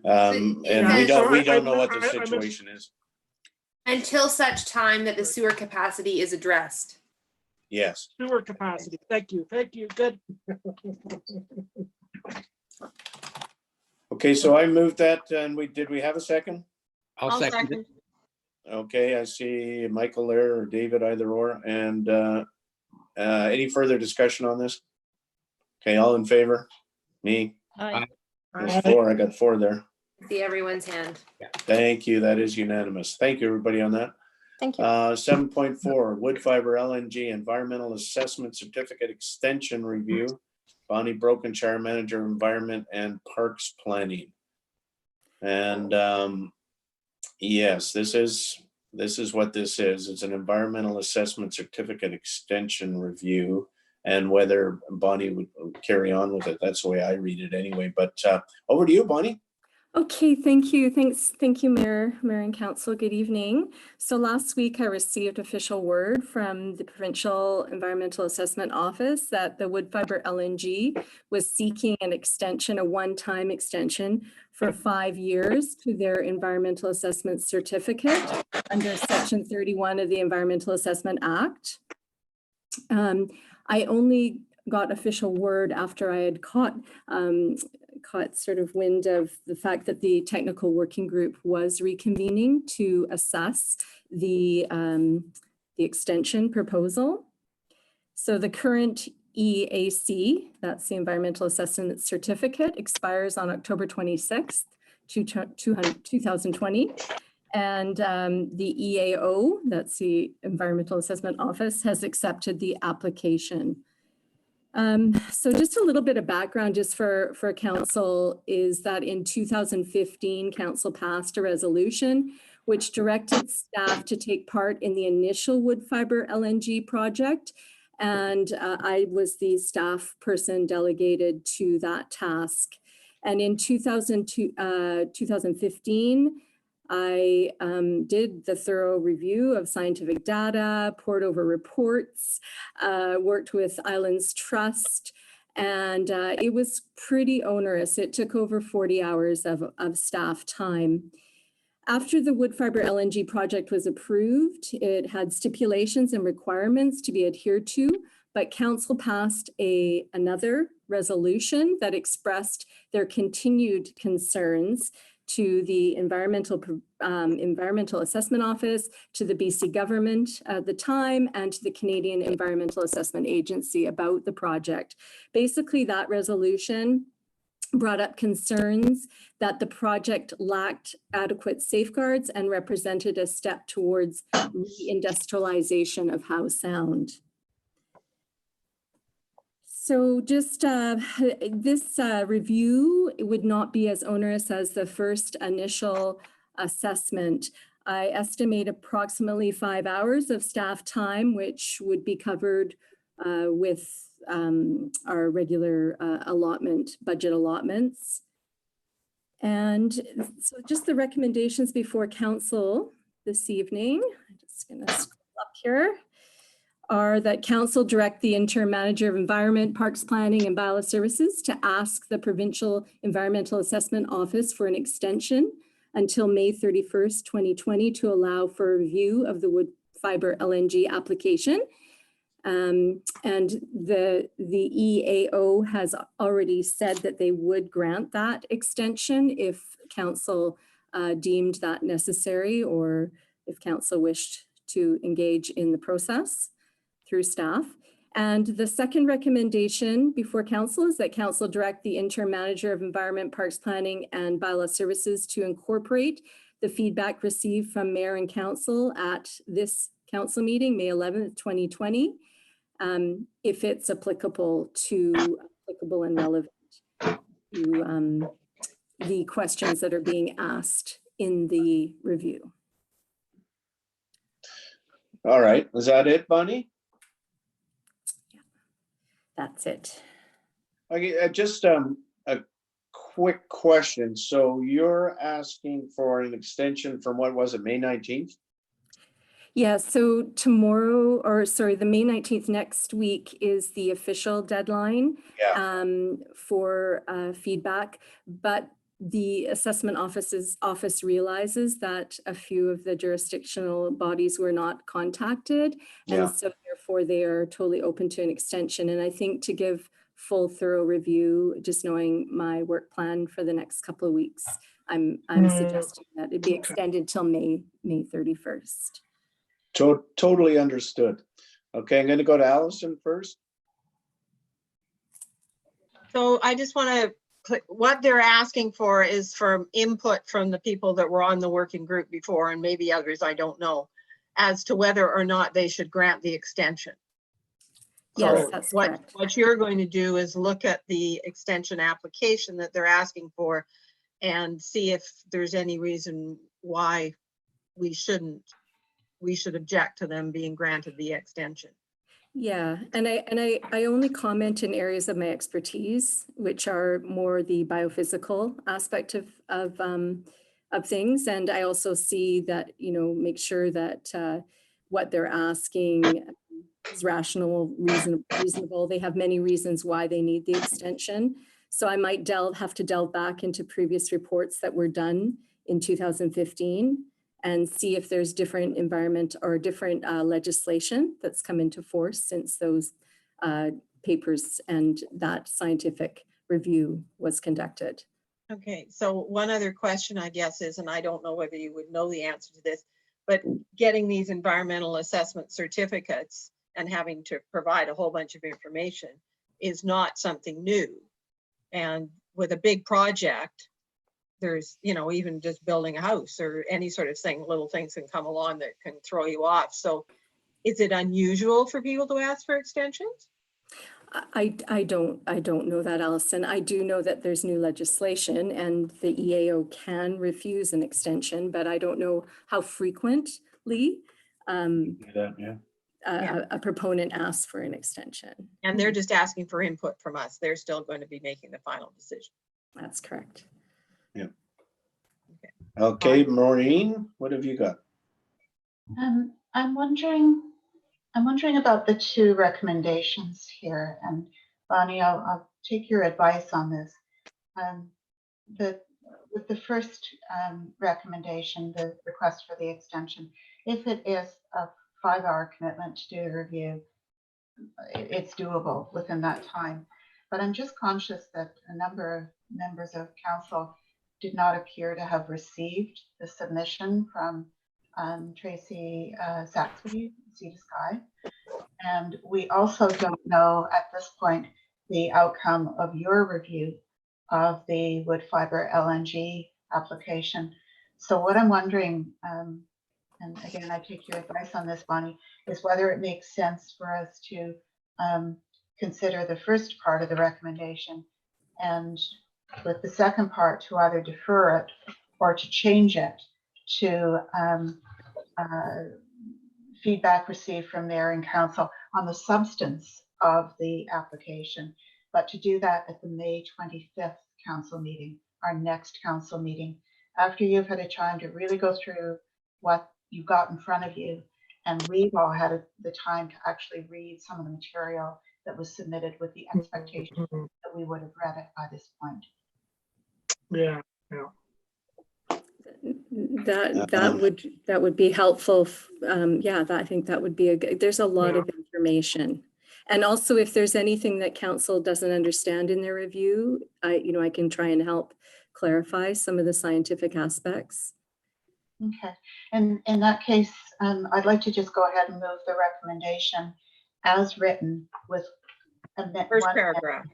A: And we
N: Yeah,
A: don't know what the
N: I meant-
A: situation is.
B: Until such time that the sewer capacity is addressed.
A: Yes.
N: Sewer capacity. Thank you. Good.
A: Okay, so I moved that and did we have a second?
G: I'll second it.
A: Okay, I see Michael there or David, either or. And any further discussion on this? Okay, all in favor? Me?
C: Aye.
A: There's 4. I got 4 there.
B: See everyone's hand.
A: Thank you. That is unanimous. Thank you, everybody, on that.
L: Thank you.
A: 7.4, wood fiber LNG environmental assessment certificate extension review. Bonnie Brokenshire, Manager of Environment and Parks Planning. And yes, this is what this is. It's an environmental assessment certificate extension review, and whether Bonnie would carry on with it. That's the way I read it anyway. But over to you, Bonnie.
I: Okay, thank you. Thank you, Mayor and Council. Good evening. So last week I received official word from the Provincial Environmental Assessment Office that the Woodfibre LNG was seeking an extension, a one-time extension for 5 years to their environmental assessment certificate under Section 31 of the Environmental Assessment Act. I only got official word after I had caught sort of wind of the fact that the technical working group was reconvening to assess the extension proposal. So the current EAC, that's the Environmental Assessment Certificate, expires on October 26th, 2020. And the EAO, that's the Environmental Assessment Office, has accepted the application. So just a little bit of background just for council is that in 2015, council passed a resolution which directed staff to take part in the initial Woodfibre LNG project. And I was the staff person delegated to that task. And in 2015, I did the thorough review of scientific data, poured over reports, worked with Islands Trust, and it was pretty onerous. It took over 40 hours of staff time. After the Woodfibre LNG project was approved, it had stipulations and requirements to be adhered to, but council passed another resolution that expressed their continued concerns to the Environmental Assessment Office, to the BC government at the time, and to the Canadian Environmental Assessment Agency about the project. Basically, that resolution brought up concerns that the project lacked adequate safeguards and represented a step towards reindustrialization of Howe Sound. So just this review would not be as onerous as the first initial assessment. I estimate approximately 5 hours of staff time, which would be covered with our regular budget allotments. And so just the recommendations before council this evening, I'm just gonna scroll up here, are that council direct the interim manager of environment, parks planning, and bylaw services to ask the Provincial Environmental Assessment Office for an extension until May 31st, 2020 to allow for review of the Woodfibre LNG application. And the EAO has already said that they would grant that extension if council deemed that necessary, or if council wished to engage in the process through staff. And the second recommendation before council is that council direct the interim manager of environment, parks planning, and bylaw services to incorporate the feedback received from mayor and council at this council meeting, May 11th, 2020, if it's applicable and relevant to the questions that are being asked in the review.
A: All right, is that it, Bonnie?
I: That's it.
A: Okay, just a quick question. So you're asking for an extension from, what was it, May 19th?
I: Yeah, so tomorrow, or sorry, the May 19th next week is the official deadline for feedback, but the assessment office realizes that a few of the jurisdictional bodies were not contacted, and so therefore they are totally open to an extension. And I think to give full thorough review, just knowing my work plan for the next couple of weeks, I'm suggesting that it be extended till May 31st.
A: Totally understood. Okay, I'm going to go to Allison first.
D: So I just want to put, what they're asking for is for input from the people that were on the working group before, and maybe others, I don't know, as to whether or not they should grant the extension.
I: Yes,
D: So
I: that's
D: what,
I: correct.
D: what you're going to do is look at the extension application that they're asking for and see if there's any reason why we should object to them being granted the extension.
I: Yeah, and I only comment in areas of my expertise, which are more the biophysical aspect of things. And I also see that, you know, make sure that what they're asking is rational, reasonable. They have many reasons why they need the extension. So I might have to delve back into previous reports that were done in 2015 and see if there's different environment or different legislation that's come into force since those papers and that scientific review was conducted.
D: Okay, so one other question, I guess, is, and I don't know whether you would know the answer to this, but getting these environmental assessment certificates and having to provide a whole bunch of information is not something new. And with a big project, there's, you know, even just building a house or any sort of thing, little things can come along that can throw you off. So is it unusual for people to ask for extensions?
I: I don't know that, Allison. I do know that there's new legislation and the EAO can refuse an extension, but I don't know how frequently a proponent asks for an extension.
D: And they're just asking for input from us. They're still going to be making the final decision.
I: That's correct.
A: Yeah. Okay, Maureen, what have you got?
H: I'm wondering about the two recommendations here, and Bonnie, I'll take your advice on this. With the first recommendation, the request for the extension, if it is a 5-hour commitment to do the review, it's doable within that time. But I'm just conscious that a number of members of council did not appear to have received the submission from Tracey Saxby, Sea to Sky. And we also don't know at this point the outcome of your review of the wood fiber LNG application. So what I'm wondering, and again, I take your advice on this, Bonnie, is whether it makes sense for us to consider the first part of the recommendation, and with the second part to either defer it or to change it to feedback received from mayor and council on the substance of the application, but to do that at the May 25th council meeting, our next council meeting, after you've had a time to really go through what you've got in front of you, and we've all had the time to actually read some of the material that was submitted with the expectation that we would have read it by this point.
N: Yeah.
I: That would be helpful. Yeah, I think that would be a good, there's a lot of information. And also if there's anything that council doesn't understand in their review, I can try and help clarify some of the scientific aspects.
H: Okay, and in that case, I'd like to just go ahead and move the recommendation as written with
D: first paragraph.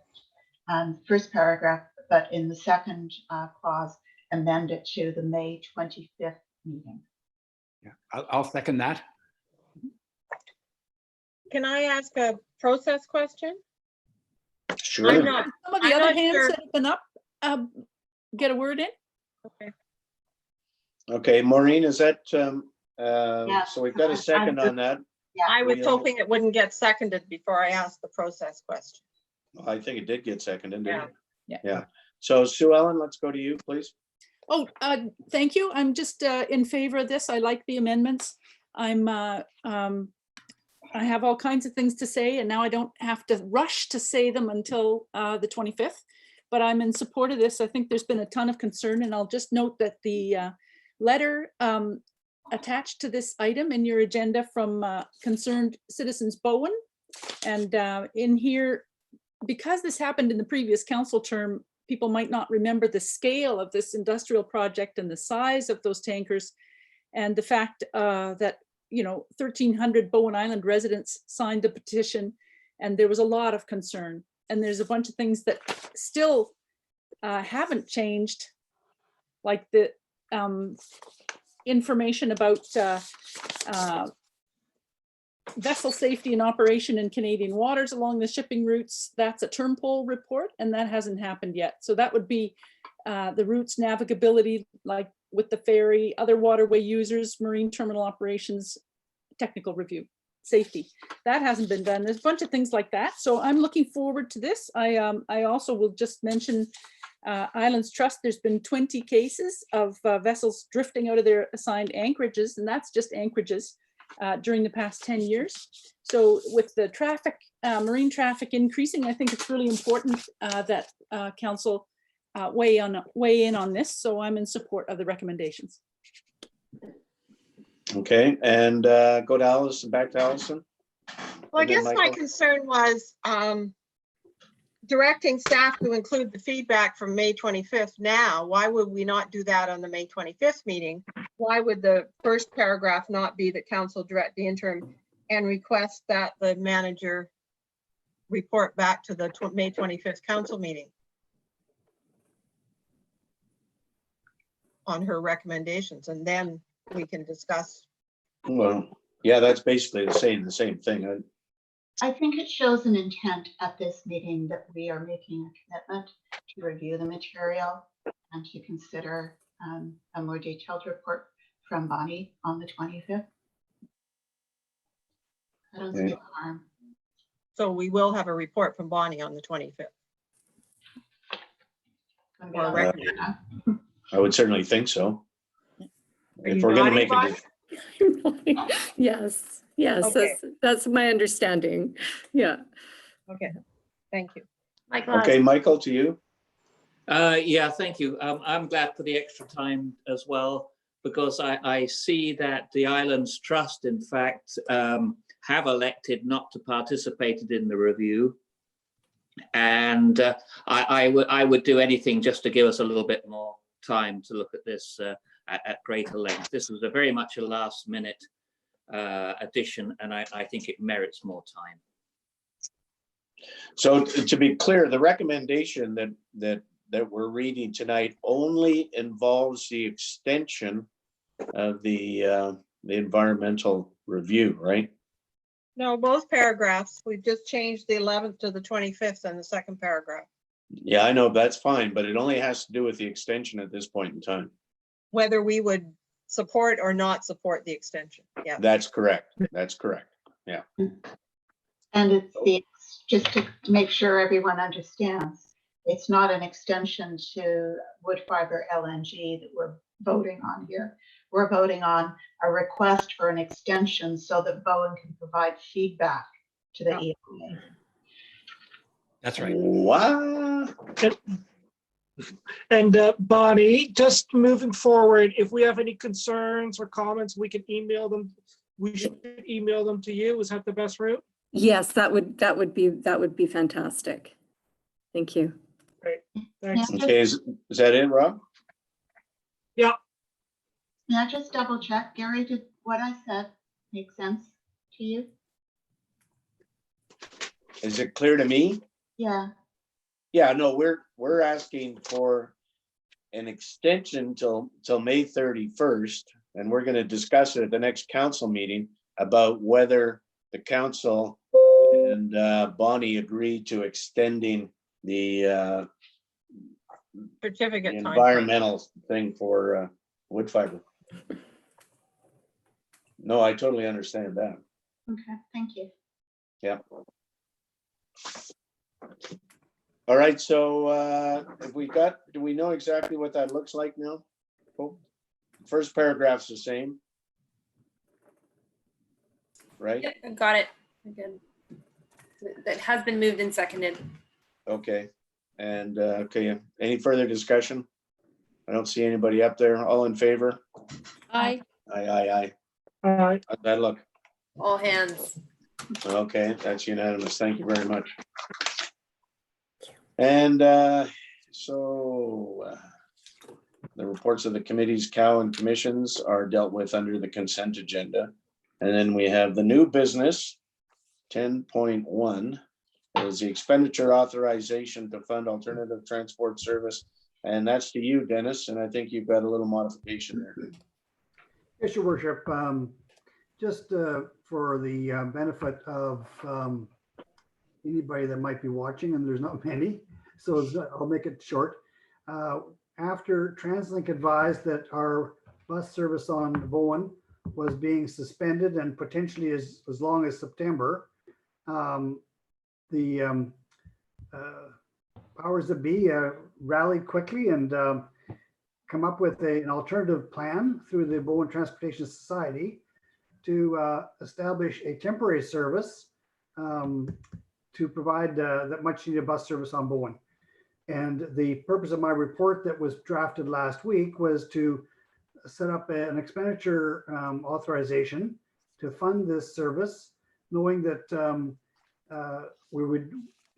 H: First paragraph, but in the second clause, amend it to the May 25th meeting.
G: Yeah, I'll second that.
B: Can I ask a process question?
A: Sure.
B: I'm not,
C: Some of the
B: I'm
C: other
B: not
C: hands
B: sure.
C: that have been up, get a word in.
B: Okay.
A: Okay, Maureen, is that,
H: Yeah,
A: so we've got a second on that.
H: Yeah,
B: I was
A: We'll-
B: hoping it wouldn't get seconded before I asked the process question.
A: I think it did get seconded, didn't it?
C: Yeah.
A: Yeah. So Sue Ellen, let's go to you, please.
C: Oh, thank you. I'm just in favor of this. I like the amendments. I have all kinds of things to say, and now I don't have to rush to say them until the 25th, but I'm in support of this. I think there's been a ton of concern, and I'll just note that the letter attached to this item in your agenda from concerned citizens Bowen, and in here, because this happened in the previous council term, people might not remember the scale of this industrial project and the size of those tankers, and the fact that 1,300 Bowen Island residents signed the petition, and there was a lot of concern. And there's a bunch of things that still haven't changed, like the information about vessel safety and operation in Canadian waters along the shipping routes. That's a term poll report, and that hasn't happened yet. So that would be the routes navigability, like with the ferry, other waterway users, marine terminal operations, technical review, safety. That hasn't been done. There's a bunch of things like that. So I'm looking forward to this. I also will just mention Islands Trust. There's been 20 cases of vessels drifting out of their assigned anchorages, and that's just anchorages during the past 10 years. So with the traffic, marine traffic increasing, I think it's really important that council weigh in on this. So I'm in support of the recommendations.
A: Okay, and go to Allison, back to Allison.
D: Well, I
A: And then
D: guess my
A: Michael.
D: concern was directing staff to include the feedback from May 25th now. Why would we not do that on the May 25th meeting? Why would the first paragraph not be that council direct the interim and request that the manager report back to the May 25th council meeting on her recommendations, and then we can discuss.
A: Well, yeah, that's basically the same thing.
H: I think it shows an intent at this meeting that we are making a commitment to review the material and to consider a more detailed report from Bonnie on the 25th. I don't see the harm.
D: So we will have a report from Bonnie on the 25th.
A: I would certainly think so.
D: Are
A: If
D: you
A: we're going to
D: nodding,
A: make
D: Bonnie?
I: Yes, yes,
D: Okay.
I: that's my understanding. Yeah.
D: Okay, thank you.
B: Michael.
A: Okay, Michael, to you.
K: Yeah, thank you. I'm glad for the extra time as well, because I see that the Islands Trust, in fact, have elected not to participate in the review. And I would do anything just to give us a little bit more time to look at this at greater length. This was a very much a last minute addition, and I think it merits more time.
A: So to be clear, the recommendation that we're reading tonight only involves the extension of the environmental review, right?
D: No, both paragraphs. We've just changed the 11th to the 25th in the second paragraph.
A: Yeah, I know, that's fine, but it only has to do with the extension at this point in time.
D: Whether we would support or not support the extension. Yeah.
A: That's correct. That's correct. Yeah.
H: And it's just to make sure everyone understands, it's not an extension to wood fiber LNG that we're voting on here. We're voting on a request for an extension so that Bowen can provide feedback to the EPA.
G: That's right.
A: What?
N: And Bonnie, just moving forward, if we have any concerns or comments, we can email them. We should email them to you. Is that the best route?
I: Yes, that would be fantastic. Thank you.
N: Great. Thanks.
A: Okay, is that it, Rob?
N: Yeah.
H: Now just double check, Gary, did what I said make sense to you?
A: Is it clear to me?
H: Yeah.
A: Yeah, no, we're asking for an extension till May 31st, and we're going to discuss it at the next council meeting about whether the council and Bonnie agree to extending the
D: Certificate time.
A: environmental thing for wood fiber. No, I totally understand that.
H: Okay, thank you.
A: Yeah. All right, so if we got, do we know exactly what that looks like now? Oh, first paragraph's the same. Right?
B: Yep, I got it. Good. That has been moved and seconded.
A: Okay. And okay, any further discussion? I don't see anybody up there. All in favor?
C: Aye.
A: Aye.
N: All right.
A: How'd that look?
B: All hands.
A: Okay, that's unanimous. Thank you very much. And so the reports of the committees, COW and commissions are dealt with under the consent agenda. And then we have the new business, 10.1, is the expenditure authorization to fund alternative transport service. And that's to you, Dennis, and I think you've got a little modification there.
M: Yes, your worship. just for the benefit of anybody that might be watching, and there's not many, so I'll make it short. After TransLink advised that our bus service on Bowen was being suspended and potentially as long as September, the powers that be rallied quickly and come up with an alternative plan through the Bowen Transportation Society to establish a temporary service to provide that much needed bus service on Bowen. And the purpose of my report that was drafted last week was to set up an expenditure authorization to fund this service, knowing that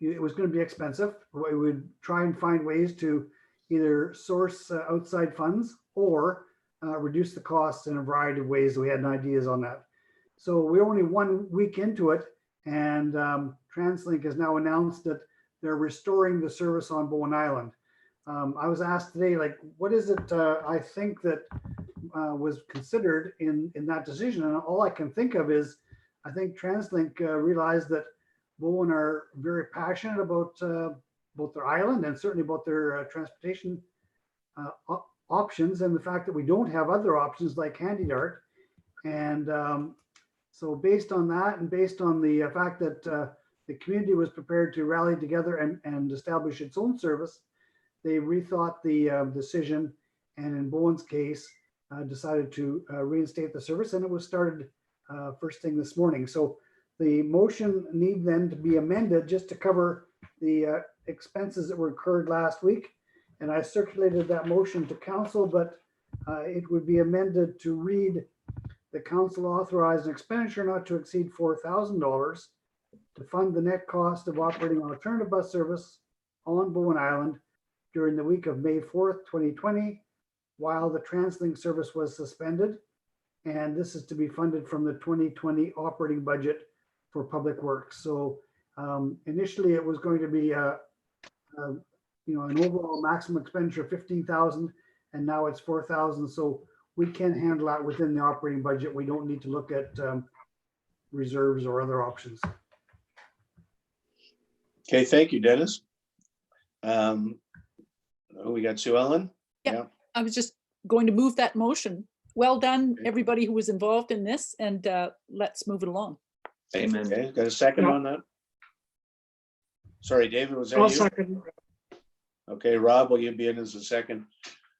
M: it was going to be expensive. We would try and find ways to either source outside funds or reduce the costs in a variety of ways. We had ideas on that. So we're only 1 week into it, and TransLink has now announced that they're restoring the service on Bowen Island. I was asked today, like, what is it I think that was considered in that decision? And all I can think of is, I think TransLink realized that Bowen are very passionate about their island and certainly about their transportation options, and the fact that we don't have other options like Handy Dart. And so based on that, and based on the fact that the community was prepared to rally together and establish its own service, they rethought the decision, and in Bowen's case, decided to reinstate the service, and it was started first thing this morning. So the motion need then to be amended just to cover the expenses that were incurred last week. And I circulated that motion to council, but it would be amended to read: the council authorized an expenditure not to exceed $4,000 to fund the net cost of operating alternative bus service on Bowen Island during the week of May 4th, 2020, while the TransLink service was suspended. And this is to be funded from the 2020 operating budget for public works. So initially it was going to be an overall maximum expenditure of 15,000, and now it's 4,000. So we can handle that within the operating budget. We don't need to look at reserves or other options.
A: Okay, thank you, Dennis. We got Sue Ellen.
C: Yeah, I was just going to move that motion. Well done, everybody who was involved in this, and let's move it along.
A: Amen. Okay, got a second on that? Sorry, David, was that
N: I'll
A: you?
N: second.
A: Okay, Rob, will you be in as a second?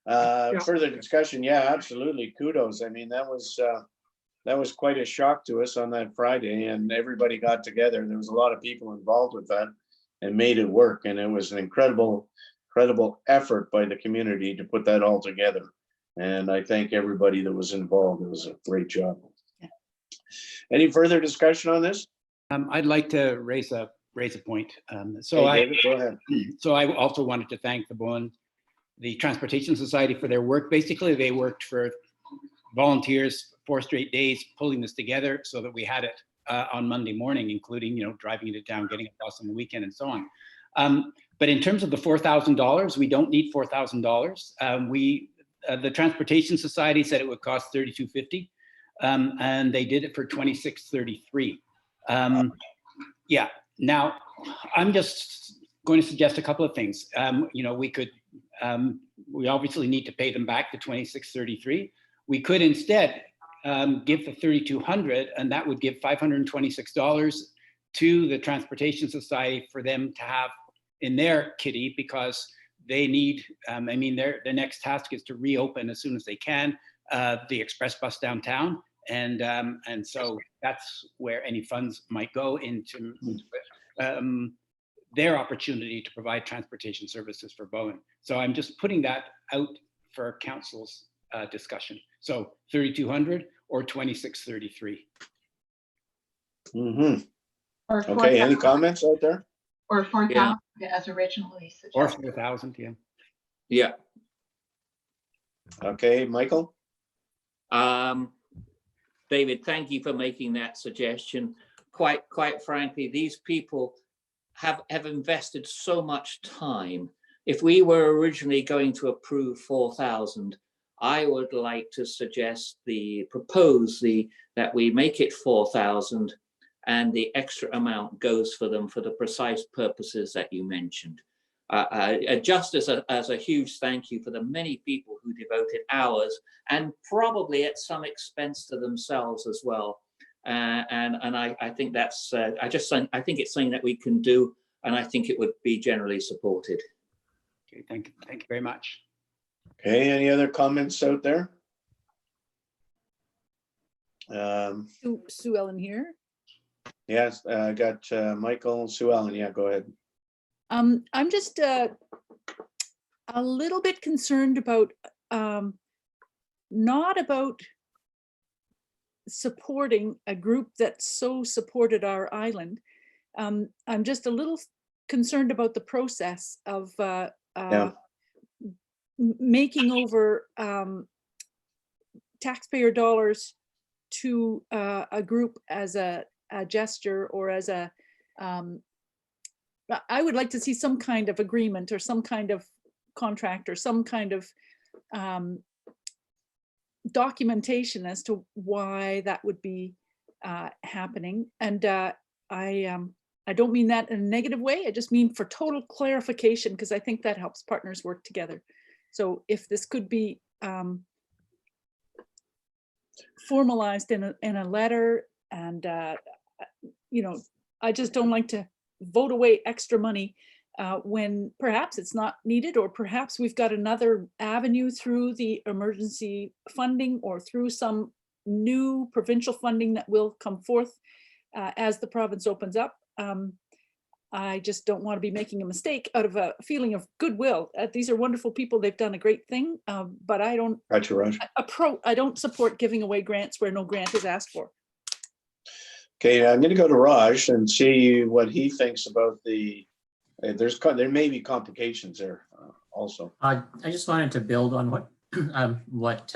A: Further discussion? Yeah, absolutely. Kudos. I mean, that was quite a shock to us on that Friday, and everybody got together. There was a lot of people involved with that and made it work. And it was an incredible effort by the community to put that all together. And I thank everybody that was involved. It was a great job. Yeah. Any further discussion on this?
G: I'd like to raise a point.
A: David, go ahead.
G: So I also wanted to thank the Transportation Society for their work. Basically, they worked for volunteers 4 straight days, pulling this together so that we had it on Monday morning, including, driving it down, getting a bus on the weekend and so on. But in terms of the $4,000, we don't need $4,000. The Transportation Society said it would cost $3,250, and they did it for $2,633. Yeah. Now, I'm just going to suggest a couple of things. We obviously need to pay them back the $2,633. We could instead give the $3,200, and that would give $526 to the Transportation Society for them to have in their kitty, because they need, their next task is to reopen as soon as they can the express bus downtown. And so that's where any funds might go into their opportunity to provide transportation services for Bowen. So I'm just putting that out for council's discussion. So 3,200 or 2,633.
A: Mm-hmm. Okay, any comments out there?
H: Or 4,000 as originally suggested.
G: Or 4,000, yeah.
K: Yeah.
A: Okay, Michael?
K: David, thank you for making that suggestion. Quite frankly, these people have invested so much time. If we were originally going to approve 4,000, I would like to suggest that we make it 4,000 and the extra amount goes for them for the precise purposes that you mentioned. Just as a huge thank you for the many people who devoted hours and probably at some expense to themselves as well. And I think that's, I think it's something that we can do, and I think it would be generally supported.
G: Okay, thank you very much.
A: Okay, any other comments out there?
C: Sue Ellen here.
A: Yes, I got Michael and Sue Ellen. Yeah, go ahead.
C: I'm just a little bit concerned about not about supporting a group that so supported our island. I'm just a little concerned about the process of making over taxpayer dollars to a group as a gesture or as a I would like to see some kind of agreement or some kind of contract or some kind of documentation as to why that would be happening. And I don't mean that in a negative way. I just mean for total clarification, because I think that helps partners work together. So if this could be formalized in a letter, and you know, I just don't like to vote away extra money when perhaps it's not needed, or perhaps we've got another avenue through the emergency funding or through some new provincial funding that will come forth as the province opens up. I just don't want to be making a mistake out of a feeling of goodwill. These are wonderful people. They've done a great thing, but I don't. I don't support giving away grants where no grant is asked for.
A: Okay, I'm going to go to Raj and see what he thinks about the. There may be complications there also.
E: I just wanted to build on what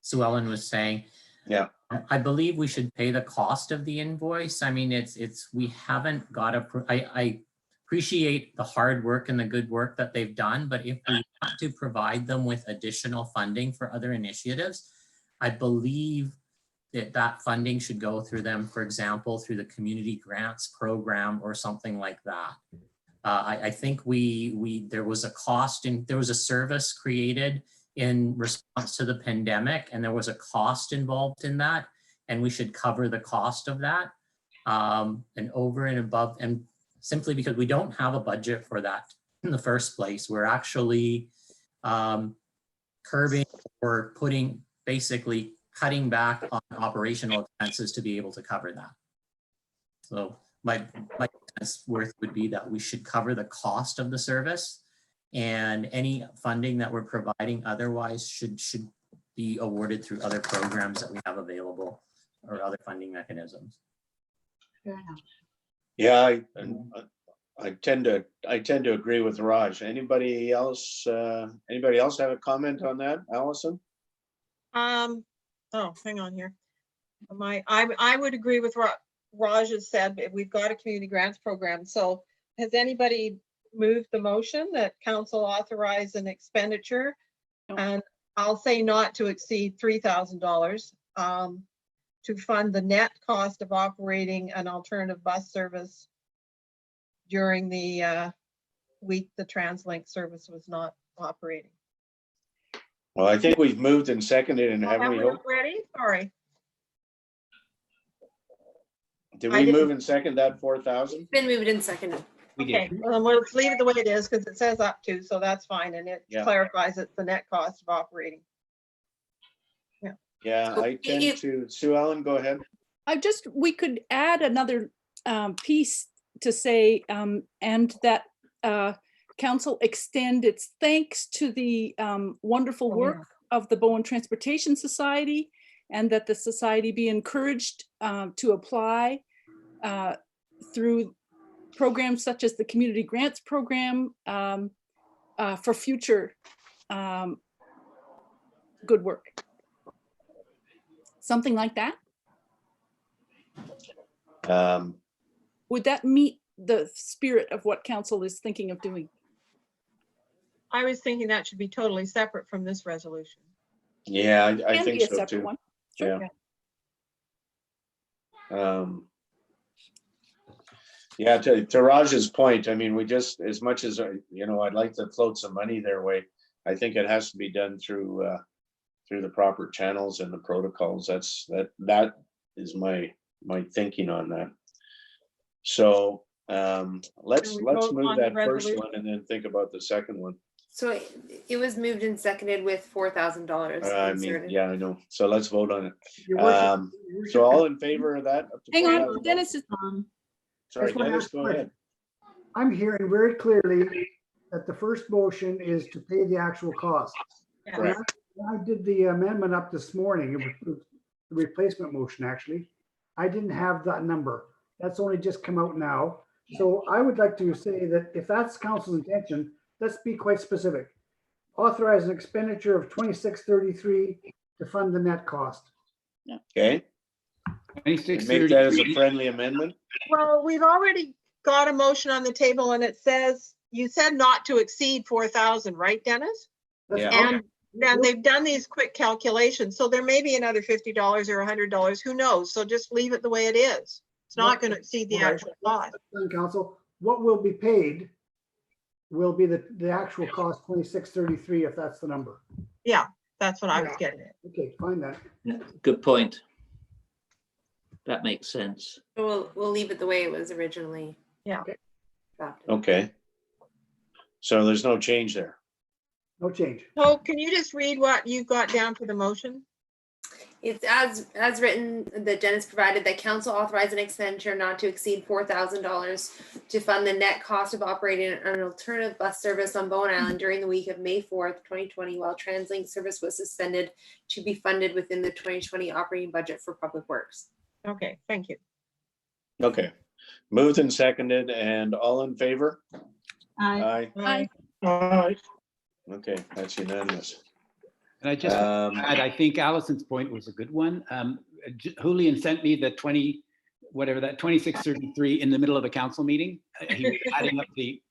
E: Sue Ellen was saying.
A: Yeah.
E: I believe we should pay the cost of the invoice. I mean, we haven't got I appreciate the hard work and the good work that they've done, but if we want to provide them with additional funding for other initiatives, I believe that funding should go through them, for example, through the community grants program or something like that. I think there was a cost and there was a service created in response to the pandemic, and there was a cost involved in that, and we should cover the cost of that, and over and above, and simply because we don't have a budget for that in the first place. We're actually curbing or basically cutting back on operational expenses to be able to cover that. So my sense worth would be that we should cover the cost of the service, and any funding that we're providing otherwise should be awarded through other programs that we have available or other funding mechanisms.
H: Fair enough.
A: Yeah, I tend to agree with Raj. Anybody else have a comment on that, Allison?
D: Oh, hang on here. I would agree with Raj has said. We've got a community grants program. So has anybody moved the motion that council authorize an expenditure?
C: No.
D: And I'll say not to exceed $3,000 to fund the net cost of operating an alternative bus service during the week the TransLink service was not operating.
A: Well, I think we've moved and seconded, and haven't we?
D: Already? Sorry.
A: Did we move and second that 4,000?
B: Been moved and seconded.
D: Okay, well, then we'll leave it the way it is because it says up to, so that's fine, and it clarifies it's the net cost of operating.
A: Yeah, I tend to. Sue Ellen, go ahead.
C: We could add another piece to say, and that council extend its thanks to the wonderful work of the Bowen Transportation Society, and that the society be encouraged to apply through programs such as the community grants program for future good work. Something like that. Would that meet the spirit of what council is thinking of doing?
D: I was thinking that should be totally separate from this resolution.
A: Yeah, I
C: Can
A: think
C: be a
A: so
C: separate
A: too.
C: one. Sure.
A: Yeah. Yeah, to Raj's point, I mean, we just, as much as, you know, I'd like to float some money their way, I think it has to be done through the proper channels and the protocols. That is my thinking on that. So let's
D: Can we vote
A: move
D: on the
A: that first
D: resolution?
A: one and then think about the second one.
B: So it was moved and seconded with $4,000.
A: I mean,
B: inserted.
A: yeah, I know. So let's vote on it.
M: Your worship, your
A: So
M: worship,
A: all in favor of that? up to
C: Hang on,
A: $4,000?
C: Dennis is,
A: Sorry,
M: Just wanna
A: Dennis,
M: ask a
A: go
M: question.
A: ahead.
M: I'm hearing very clearly that the first motion is to pay the actual cost.
D: Yeah.
A: Correct.
M: When I did the amendment up this morning, it was the replacement motion, actually. I didn't have that number. That's only just come out now. So I would like to say that if that's council's intention, let's be quite specific. Authorize an expenditure of 2633 to fund the net cost.
A: Okay, make that as a
G: 2633.
A: friendly amendment.
D: Well, we've already got a motion on the table and it says, you said not to exceed 4,000, right, Dennis?
A: Yeah.
D: And then they've done these quick calculations. So there may be another $50 or $100, who knows? So just leave it the way it is. It's not going to exceed the
M: All right.
D: actual cost.
M: Done, council. What will be paid will be the actual cost, 2633, if that's the number.
D: Yeah, that's what I was getting at.
M: Okay, fine then.
K: Yeah, good point. That makes sense.
B: So we'll leave it the way it was originally.
D: Yeah.
B: drafted.
A: Okay. So there's no change there.
M: No change.
D: So can you just read what you got down for the motion?
B: It's as written that Dennis provided that council authorized an expenditure not to exceed $4,000 to fund the net cost of operating an alternative bus service on Bowen Island during the week of May 4th, 2020, while TransLink service was suspended, to be funded within the 2020 operating budget for public works.
D: Okay, thank you.
A: Okay. Moved and seconded, and all in favor?
H: Aye.
A: Aye.
N: Aye.
A: Okay, that's unanimous.
G: And I just add, I think Allison's point was a good one. Julian sent me the 2633 in the middle of a council meeting. He was adding up the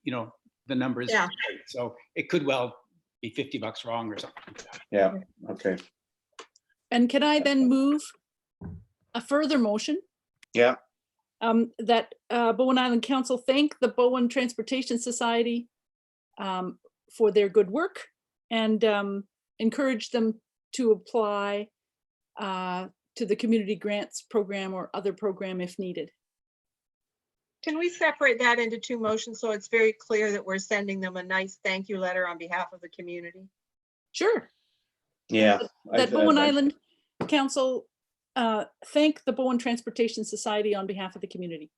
G: numbers.
D: Yeah.
G: So it could well be $50 wrong or something.
A: Yeah, okay.
C: and can I then move a further motion?
A: Yeah,
C: That Bowen Island Council thank the Bowen Transportation Society for their good work and encourage them to apply to the community grants program or other program if needed.
D: Can we separate that into two motions so it's very clear that we're sending them a nice thank you letter on behalf of the community?
C: Sure.
A: yeah.
C: That Bowen Island Council thank the Bowen Transportation Society on behalf of the community.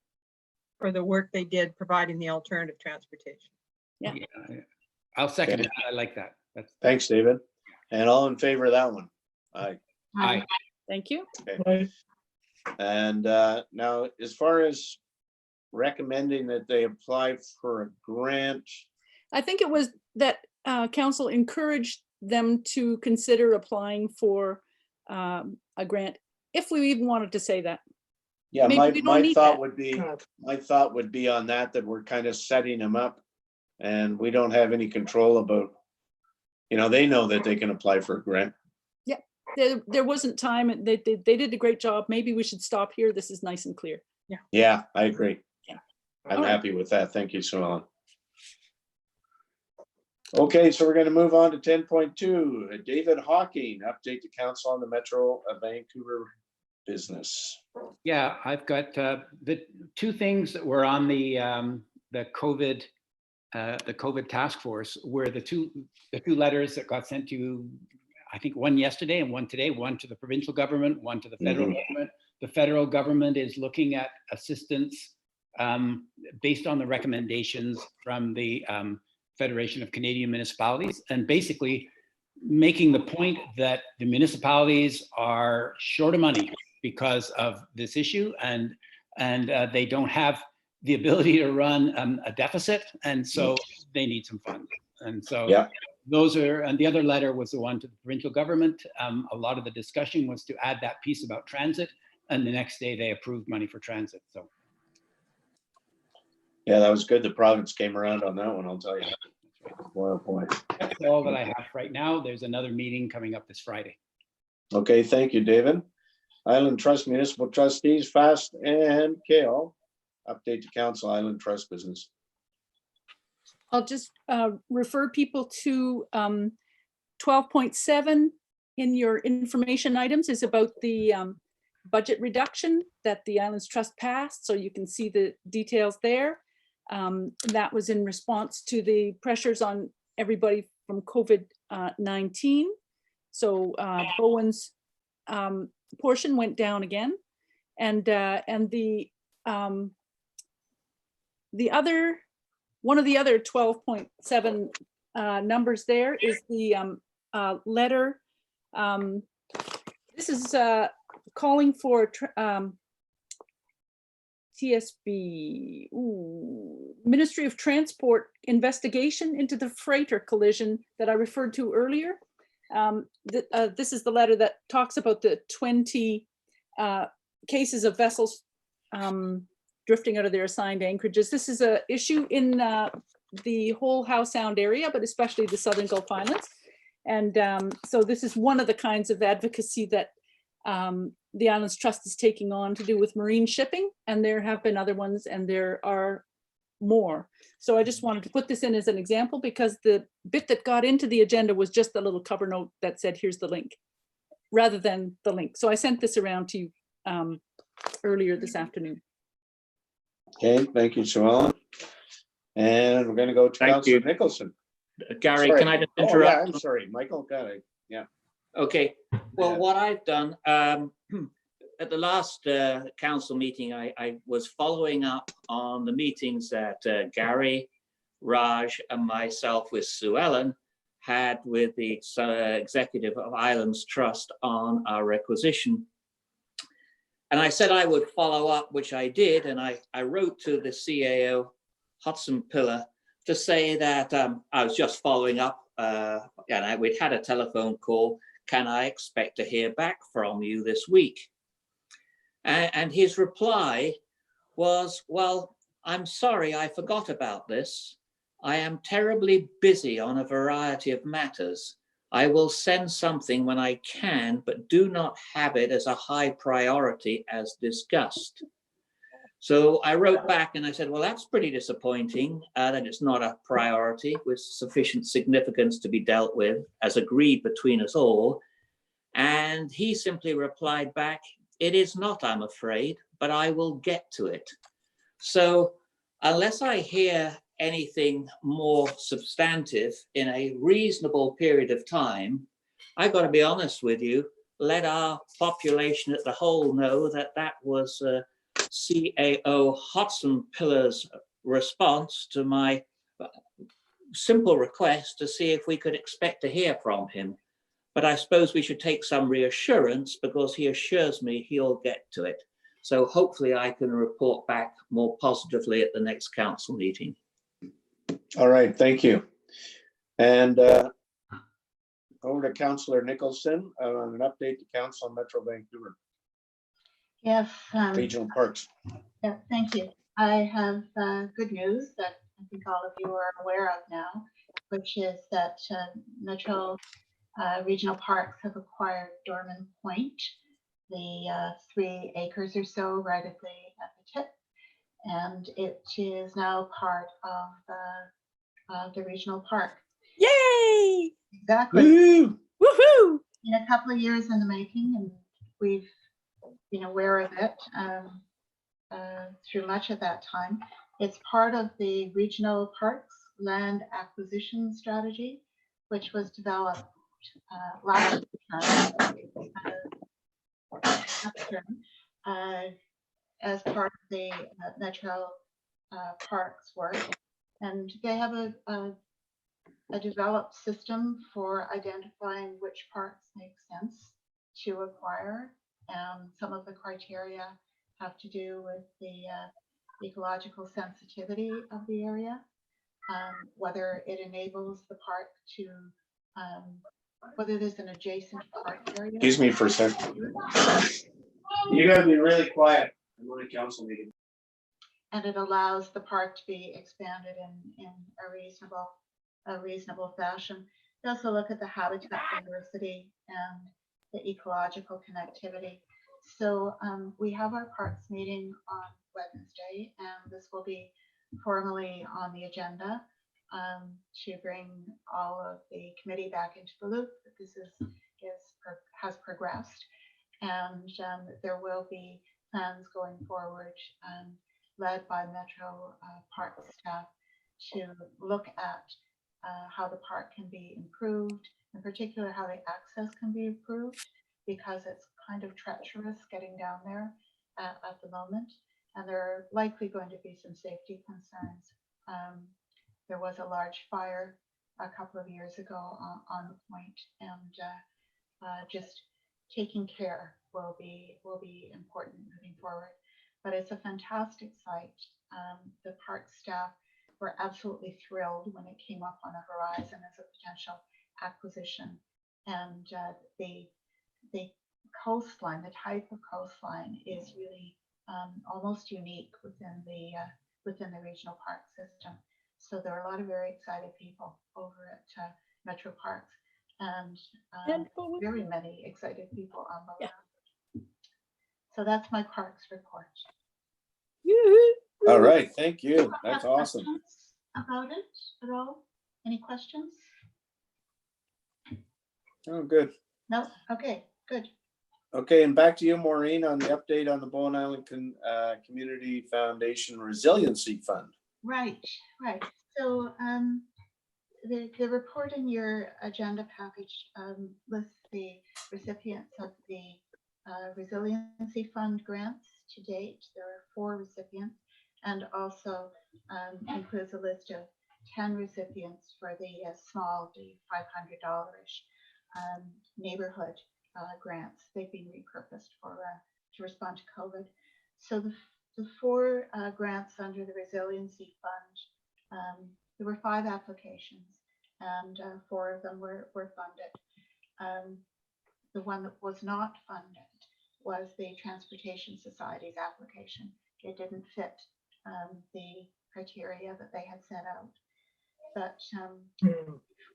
D: For the work they did providing the alternative transportation.
C: Yeah.
G: I'll second
A: Okay.
G: it. I like that.
A: Thanks, David. And all in favor of that one? Aye.
G: Aye.
C: Thank you.
N: Aye.
A: And now, as far as recommending that they apply for a grant,
C: I think it was that council encouraged them to consider applying for a grant, if we even wanted to say that.
A: yeah,
C: Maybe we don't
A: my
C: need
A: thought
C: that.
A: would be, on that we're kind of setting them up and we don't have any control about, they know that they can apply for a grant.
C: There wasn't time, and they did a great job. Maybe we should stop here. This is nice and clear.
A: Yeah, I agree.
C: Yeah.
A: I'm
C: All right.
A: happy with that. Thank you, Sue Ellen. Okay, so we're going to move on to 10.2. David Hawking, update to council on the Metro of Vancouver business.
G: Yeah, I've got the two things that were on the COVID task force were the two letters that got sent to you. I think one yesterday and one today, one to the provincial government, one to the federal government. The federal government is looking at assistance based on the recommendations from the Federation of Canadian Municipalities, and basically making the point that the municipalities are short of money because of this issue, and they don't have the ability to run a deficit, and so they need some funds. And so those are, and the other letter was the one to the provincial government. A lot of the discussion was to add that piece about transit, and the next day they approved money for transit. So
A: yeah, that was good. The province came around on that one, I'll tell you. Boy, oh boy.
G: That's all that I have right now. There's another meeting coming up this Friday.
A: Okay, thank you, David. Island Trust Municipal Trustees, Fast and Kale. Update to council Island Trust business.
C: I'll just refer people to 12.7 in your information items is about the budget reduction that the Islands Trust passed, so you can see the details there. That was in response to the pressures on everybody from COVID-19. So Bowen's portion went down again, and the other one of the other 12.7 numbers there is the letter. This is calling for TSB, Ministry of Transport investigation into the freighter collision that I referred to earlier. This is the letter that talks about the 20 cases of vessels drifting out of their assigned anchorages. This is an issue in the whole Howe Sound area, but especially the Southern Gulf Islands. And so this is one of the kinds of advocacy that the Islands Trust is taking on to do with marine shipping. And there have been other ones, and there are more. So I just wanted to put this in as an example because the bit that got into the agenda was just a little cover note that said, here's the link, rather than the link. So I sent this around to you earlier this afternoon.
A: Okay, thank you, Sue Ellen. And we're going to go to Councillor Nicholson.
K: Gary,
A: Sorry.
K: can I just
A: Oh,
K: interrupt?
A: yeah, I'm sorry, Michael, got it. Yeah.
K: Okay, well,
A: Yeah.
K: what I've done, at the last council meeting, I was following up on the meetings that Gary, Raj, and myself with Sue Ellen had with the executive of Islands Trust on our requisition. And I said I would follow up, which I did, and I wrote to the CAO, Hudson Pillar, to say that I was just following up, and we'd had a telephone call. Can I expect to hear back from you this week? And his reply was, well, I'm sorry, I forgot about this. I am terribly busy on a variety of matters. I will send something when I can, but do not have it as a high priority as discussed. So I wrote back and I said, well, that's pretty disappointing that it's not a priority with sufficient significance to be dealt with as agreed between us all. And he simply replied back, it is not, I'm afraid, but I will get to it. So unless I hear anything more substantive in a reasonable period of time, I've got to be honest with you, let our population at the whole know that that was CAO Hudson Pillar's response to my simple request to see if we could expect to hear from him. But I suppose we should take some reassurance because he assures me he'll get to it. So hopefully I can report back more positively at the next council meeting.
A: All right, thank you. And over to Councillor Nicholson on an update to Council on Metro Vancouver.
H: Yes.
A: Regional Parks.
H: Yeah, thank you. I have good news that I think all of you are aware of now, which is that Metro Regional Parks have acquired Dorman Point, the 3 acres or so right at the tip, and it is now part of the regional park.
C: Yay!
H: Exactly.
C: Woohoo! Woohoo!
H: In a couple of years in the making, and we've been aware of it through much of that time. It's part of the regional parks land acquisition strategy, which was developed last term as part of the Metro Parks work. And they have a developed system for identifying which parks make sense to acquire. Some of the criteria have to do with the ecological sensitivity of the area, whether it enables the park to, whether there's an adjacent park area.
A: Excuse me for a second. You gotta be really quiet. I'm on a council meeting.
H: And it allows the park to be expanded in a reasonable a reasonable fashion. We also look at the habitat diversity and the ecological connectivity. So we have our parks meeting on Wednesday, and this will be formally on the agenda to bring all of the committee back into the loop. This has progressed, and there will be plans going forward led by Metro Park staff to look at how the park can be improved, in particular how the access can be improved, because it's kind of treacherous getting down there at the moment, and there are likely going to be some safety concerns. There was a large fire a couple of years ago on the point, and just taking care will be important moving forward. But it's a fantastic site. The park staff were absolutely thrilled when it came up on the horizon as a potential acquisition, and the coastline, the type of coastline, is really almost unique within the regional park system. So there are a lot of very excited people over at Metro Parks, and very many excited people on the land. So that's my parks report.
A: All right, thank you. That's awesome.
H: About it at all? Any questions?
A: Oh, good.
H: No? Okay, good.
A: Okay, and back to you, Maureen, on the update on the Bowen Island Community Foundation Resiliency Fund.
H: Right. So the report in your agenda package lists the recipients of the Resiliency Fund grants to date. There are 4 recipients, and also includes a list of 10 recipients for the small, the $500-ish neighborhood grants. They've been repurposed for to respond to COVID. So the 4 grants under the Resiliency Fund, there were 5 applications, and 4 of them were funded. The one that was not funded was the Transportation Society's application. It didn't fit the criteria that they had set out. But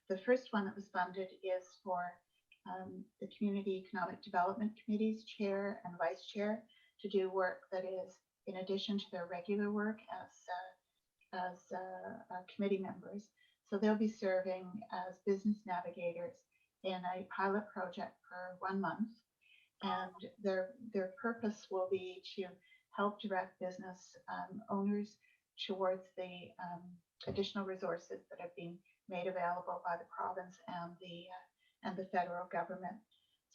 H: the first one that was funded is for the Community Economic Development Committee's chair and vice chair to do work that is in addition to their regular work as committee members. So they'll be serving as business navigators in a pilot project for 1 month. And their purpose will be to help direct business owners towards the additional resources that have been made available by the province and the federal government.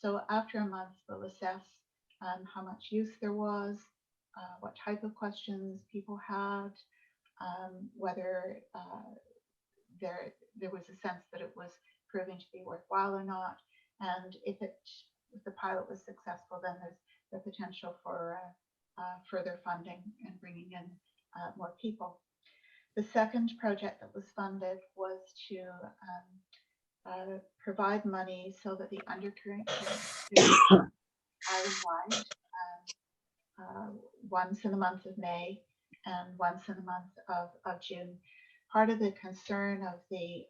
H: So after a month, we'll assess how much use there was, what type of questions people had, whether there was a sense that it was proving to be worthwhile or not, and if the pilot was successful, then there's the potential for further funding and bringing in more people. The second project that was funded was to provide money so that the undercurrent island-wide, once in the month of May and once in the month of June. Part of the concern of the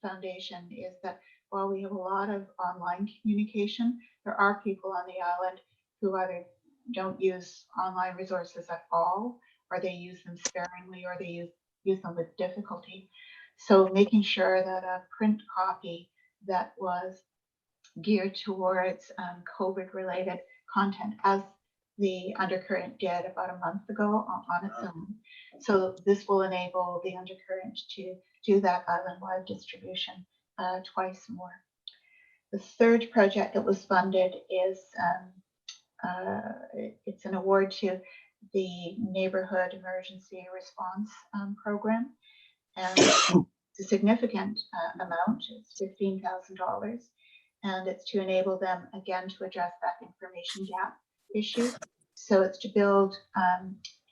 H: foundation is that while we have a lot of online communication, there are people on the island who either don't use online resources at all, or they use them sparingly, or they use them with difficulty. So making sure that a print copy that was geared towards COVID-related content, as the Undercurrent did about a month ago on its own. So this will enable the Undercurrent to do that island-wide distribution twice more. The third project that was funded is it's an award to the Neighborhood Emergency Response Program, and it's a significant amount. It's $15,000, and it's to enable them again to address that information gap issue. So it's to build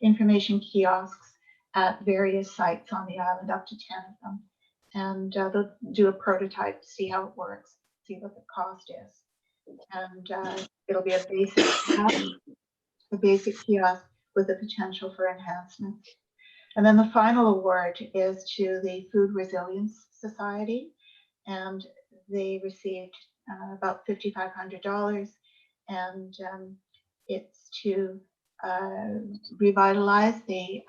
H: information kiosks at various sites on the island, up to 10 of them, and they'll do a prototype to see how it works, see what the cost is, and it'll be a basic kiosk with the potential for enhancement. And then the final award is to the Food Resilience Society, and they received about $5,500, and it's to revitalize the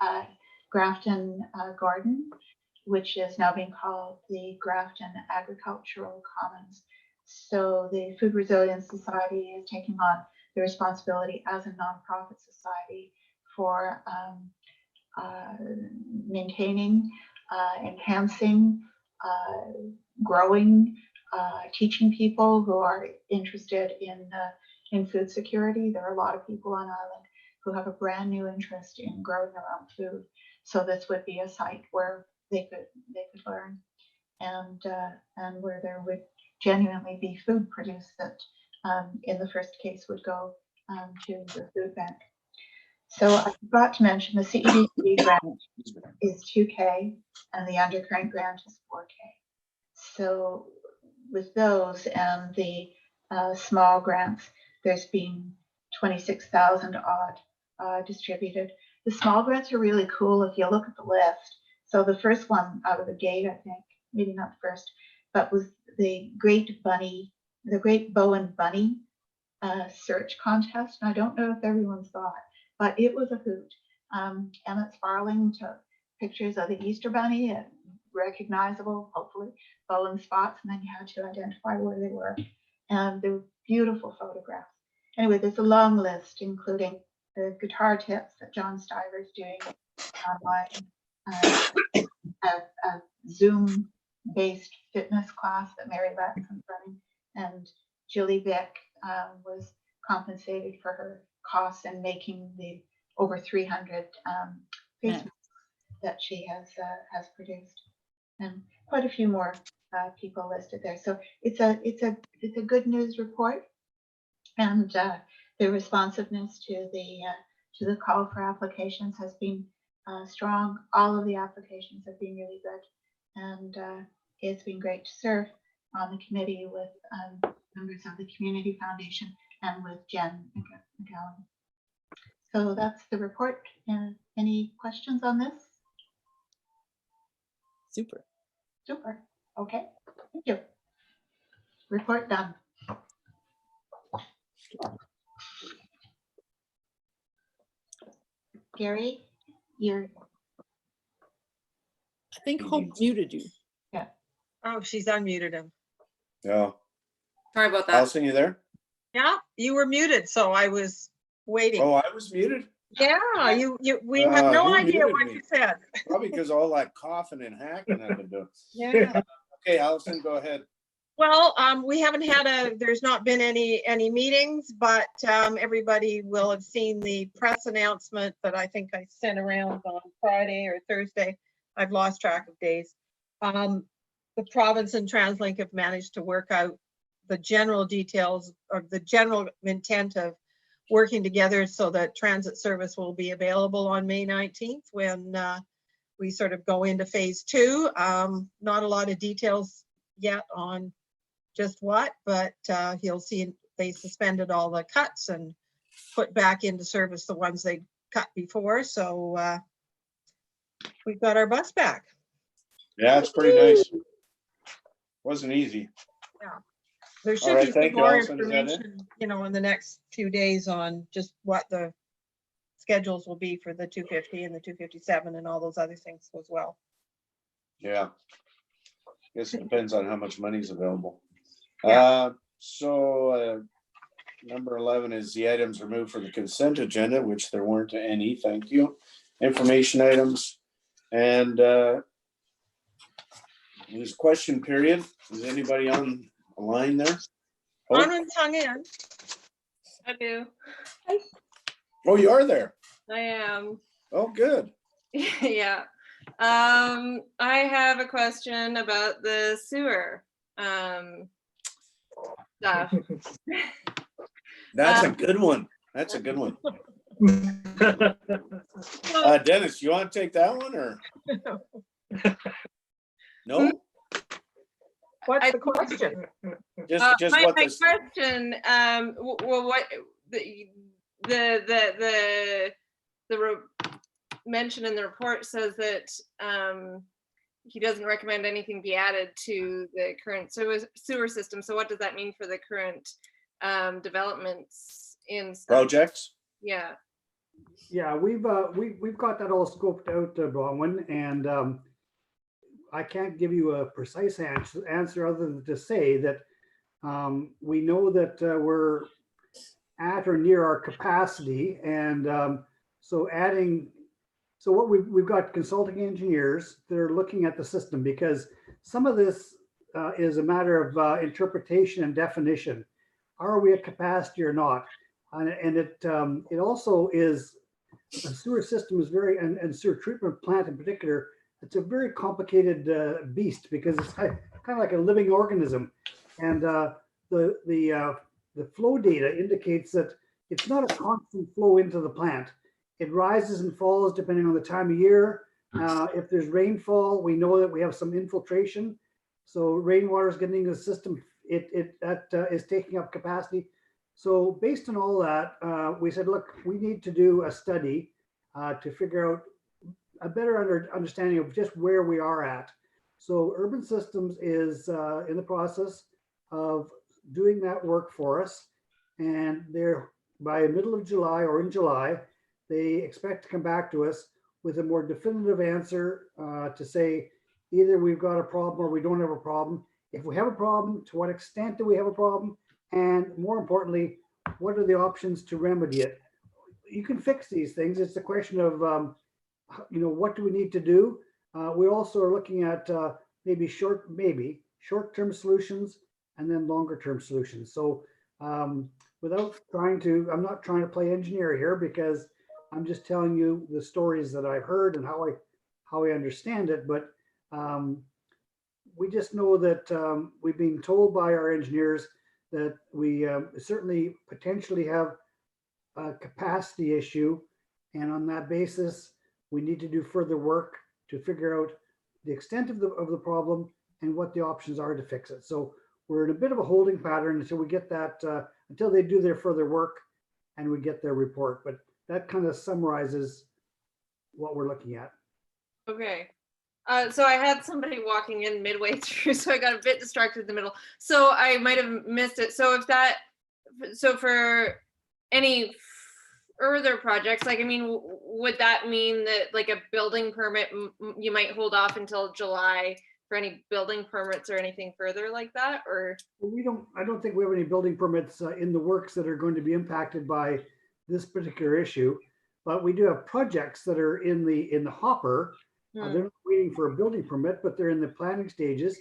H: Grafton garden, which is now being called the Grafton Agricultural Commons. So the Food Resilience Society is taking on the responsibility as a nonprofit society for maintaining, enhancing, growing, teaching people who are interested in food security. There are a lot of people on island who have a brand new interest in growing their own food. So this would be a site where they could learn, and where there would genuinely be food produced that in the first case would go to the food bank. So I forgot to mention the CEDC grant is 2K and the undercurrent grant is 4K. So with those and the small grants, there's been 26,000 odd distributed. The small grants are really cool if you look at the list. So the first one out of the gate, I think, maybe not the first, but was the Great Bowen Bunny search contest. And I don't know if everyone saw it, but it was a hoot. Emmett Sparling took pictures of the Easter Bunny and recognizable, hopefully, Bowen spots, and then you had to identify where they were. And they were beautiful photographs. Anyway, there's a long list, including the guitar tips that John Stiver's doing online, a Zoom-based fitness class that Mary Latson's running, and Julie Vick was compensated for her costs in making the over 300 face masks that she has produced, and quite a few more people listed there. So it's a good news report, and the responsiveness to the call for applications has been strong. All of the applications have been really good, and it's been great to serve on the committee with members of the Community Foundation and with Jen McGowan. So that's the report. Any questions on this?
O: Super.
H: Super. Okay. Thank you. Report done. Gary, you're.
C: I think Hope muted you.
H: Yeah.
D: Oh, she's unmuted him.
A: Yeah.
B: Sorry about that.
A: Allison, you there?
D: Yeah, you were muted, so I was waiting.
A: Oh, I was muted?
D: Yeah, we had no
A: who
D: idea
A: muted
D: what
A: me?
D: you said.
A: Probably because all that coughing and hacking I've been doing.
D: Yeah.
A: Okay, Allison, go ahead.
D: Well, we haven't had there's not been any meetings, but everybody will have seen the press announcement that I think I sent around on Friday or Thursday. I've lost track of days. The province and TransLink have managed to work out the general details or the general intent of working together so that transit service will be available on May 19th when we sort of go into phase 2. Not a lot of details yet on just what, but you'll see they suspended all the cuts and put back into service the ones they cut before. So we've got our bus back.
A: Yeah, it's pretty nice. Wasn't easy.
D: Yeah. There should be some
A: thank you,
D: more
A: Allison. Is that it?
D: information, in the next few days on just what the schedules will be for the 250 and the 257 and all those other things as well.
A: Yeah. Guess it depends on how much money is available.
D: Yeah.
A: Number 11 is the items removed from the consent agenda, which there weren't any. Thank you. Information items. And there's question period. Is anybody on the line there?
D: Bronwyn's hung in.
P: I do.
A: Oh, you are there.
P: I am.
A: Oh, good.
P: Yeah. I have a question about the sewer stuff.
A: That's a good one. That's a good one. Dennis, you want to take that one or? No?
D: What's the question?
A: Just
P: my
A: what this.
P: question, well, what mention in the report says that he doesn't recommend anything be added to the current sewer system. So what does that mean for the current developments in stuff?
A: Projects?
P: Yeah.
M: Yeah, we've got that all scoped out, Bowen, and I can't give you a precise answer other than to say that we know that we're at or near our capacity, and so what we've got consulting engineers that are looking at the system, because some of this is a matter of interpretation and definition. Are we at capacity or not? And it also is, a sewer system is very, and sewer treatment plant in particular, it's a very complicated beast because it's kind of like a living organism. And the flow data indicates that it's not a constant flow into the plant. It rises and falls depending on the time of year. If there's rainfall, we know that we have some infiltration. So rainwater is getting into the system. That is taking up capacity. So based on all that, we said, look, we need to do a study to figure out a better understanding of just where we are at. So Urban Systems is in the process of doing that work for us. And they're, by middle of July or in July, they expect to come back to us with a more definitive answer to say either we've got a problem or we don't have a problem. If we have a problem, to what extent do we have a problem? And more importantly, what are the options to remedy it? You can fix these things. It's a question of, what do we need to do? We also are looking at maybe short-term solutions and then longer-term solutions. So without trying to, I'm not trying to play engineer here because I'm just telling you the stories that I've heard and how I understand it. But we just know that we've been told by our engineers that we certainly potentially have a capacity issue. And on that basis, we need to do further work to figure out the extent of the problem and what the options are to fix it. So we're in a bit of a holding pattern until we get that, until they do their further work and we get their report. But that kind of summarizes what we're looking at.
P: Okay. So I had somebody walking in midway through, so I got a bit distracted in the middle. So I might have missed it. So so for any further projects, like, I mean, would that mean that like a building permit, you might hold off until July for any building permits or anything further like that? Or
M: I don't think we have any building permits in the works that are going to be impacted by this particular issue, but we do have projects that are in the hopper. They're not waiting for a building permit, but they're in the planning stages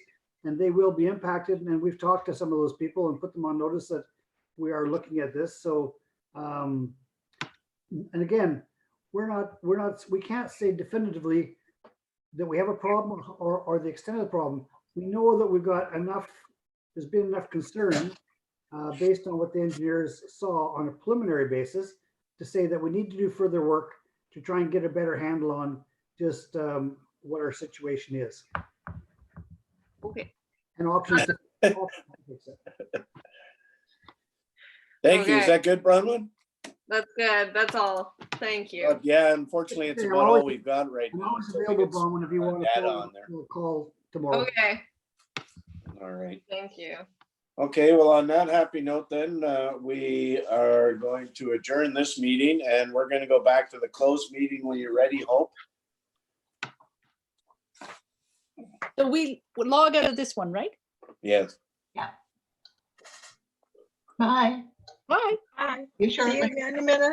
M: and they will be impacted. And we've talked to some of those people and put them on notice that we are looking at this. So, and again, we can't say definitively that we have a problem or the extent of the problem. We know that we've got enough, there's been enough concern based on what the engineers saw on a preliminary basis to say that we need to do further work to try and get a better handle on just what our situation is.
P: Okay.
M: And options to fix it.
A: Thank you. Is that good, Bronwyn?
P: That's good. That's all. Thank you.
A: Yeah, unfortunately, it's about all we've got right now.
M: I'm available, Bronwyn, if you want to
A: add on there.
M: call tomorrow.
P: Okay.
A: All right.
P: Thank you.
A: Okay, well, on that happy note, then we are going to adjourn this meeting and we're going to go back to the closed meeting when you're ready, Hope.
C: So we would log out of this one, right?
A: Yes.
H: Yeah. Bye.
C: Bye.
P: Bye.
H: You sure?
P: See you again in a minute.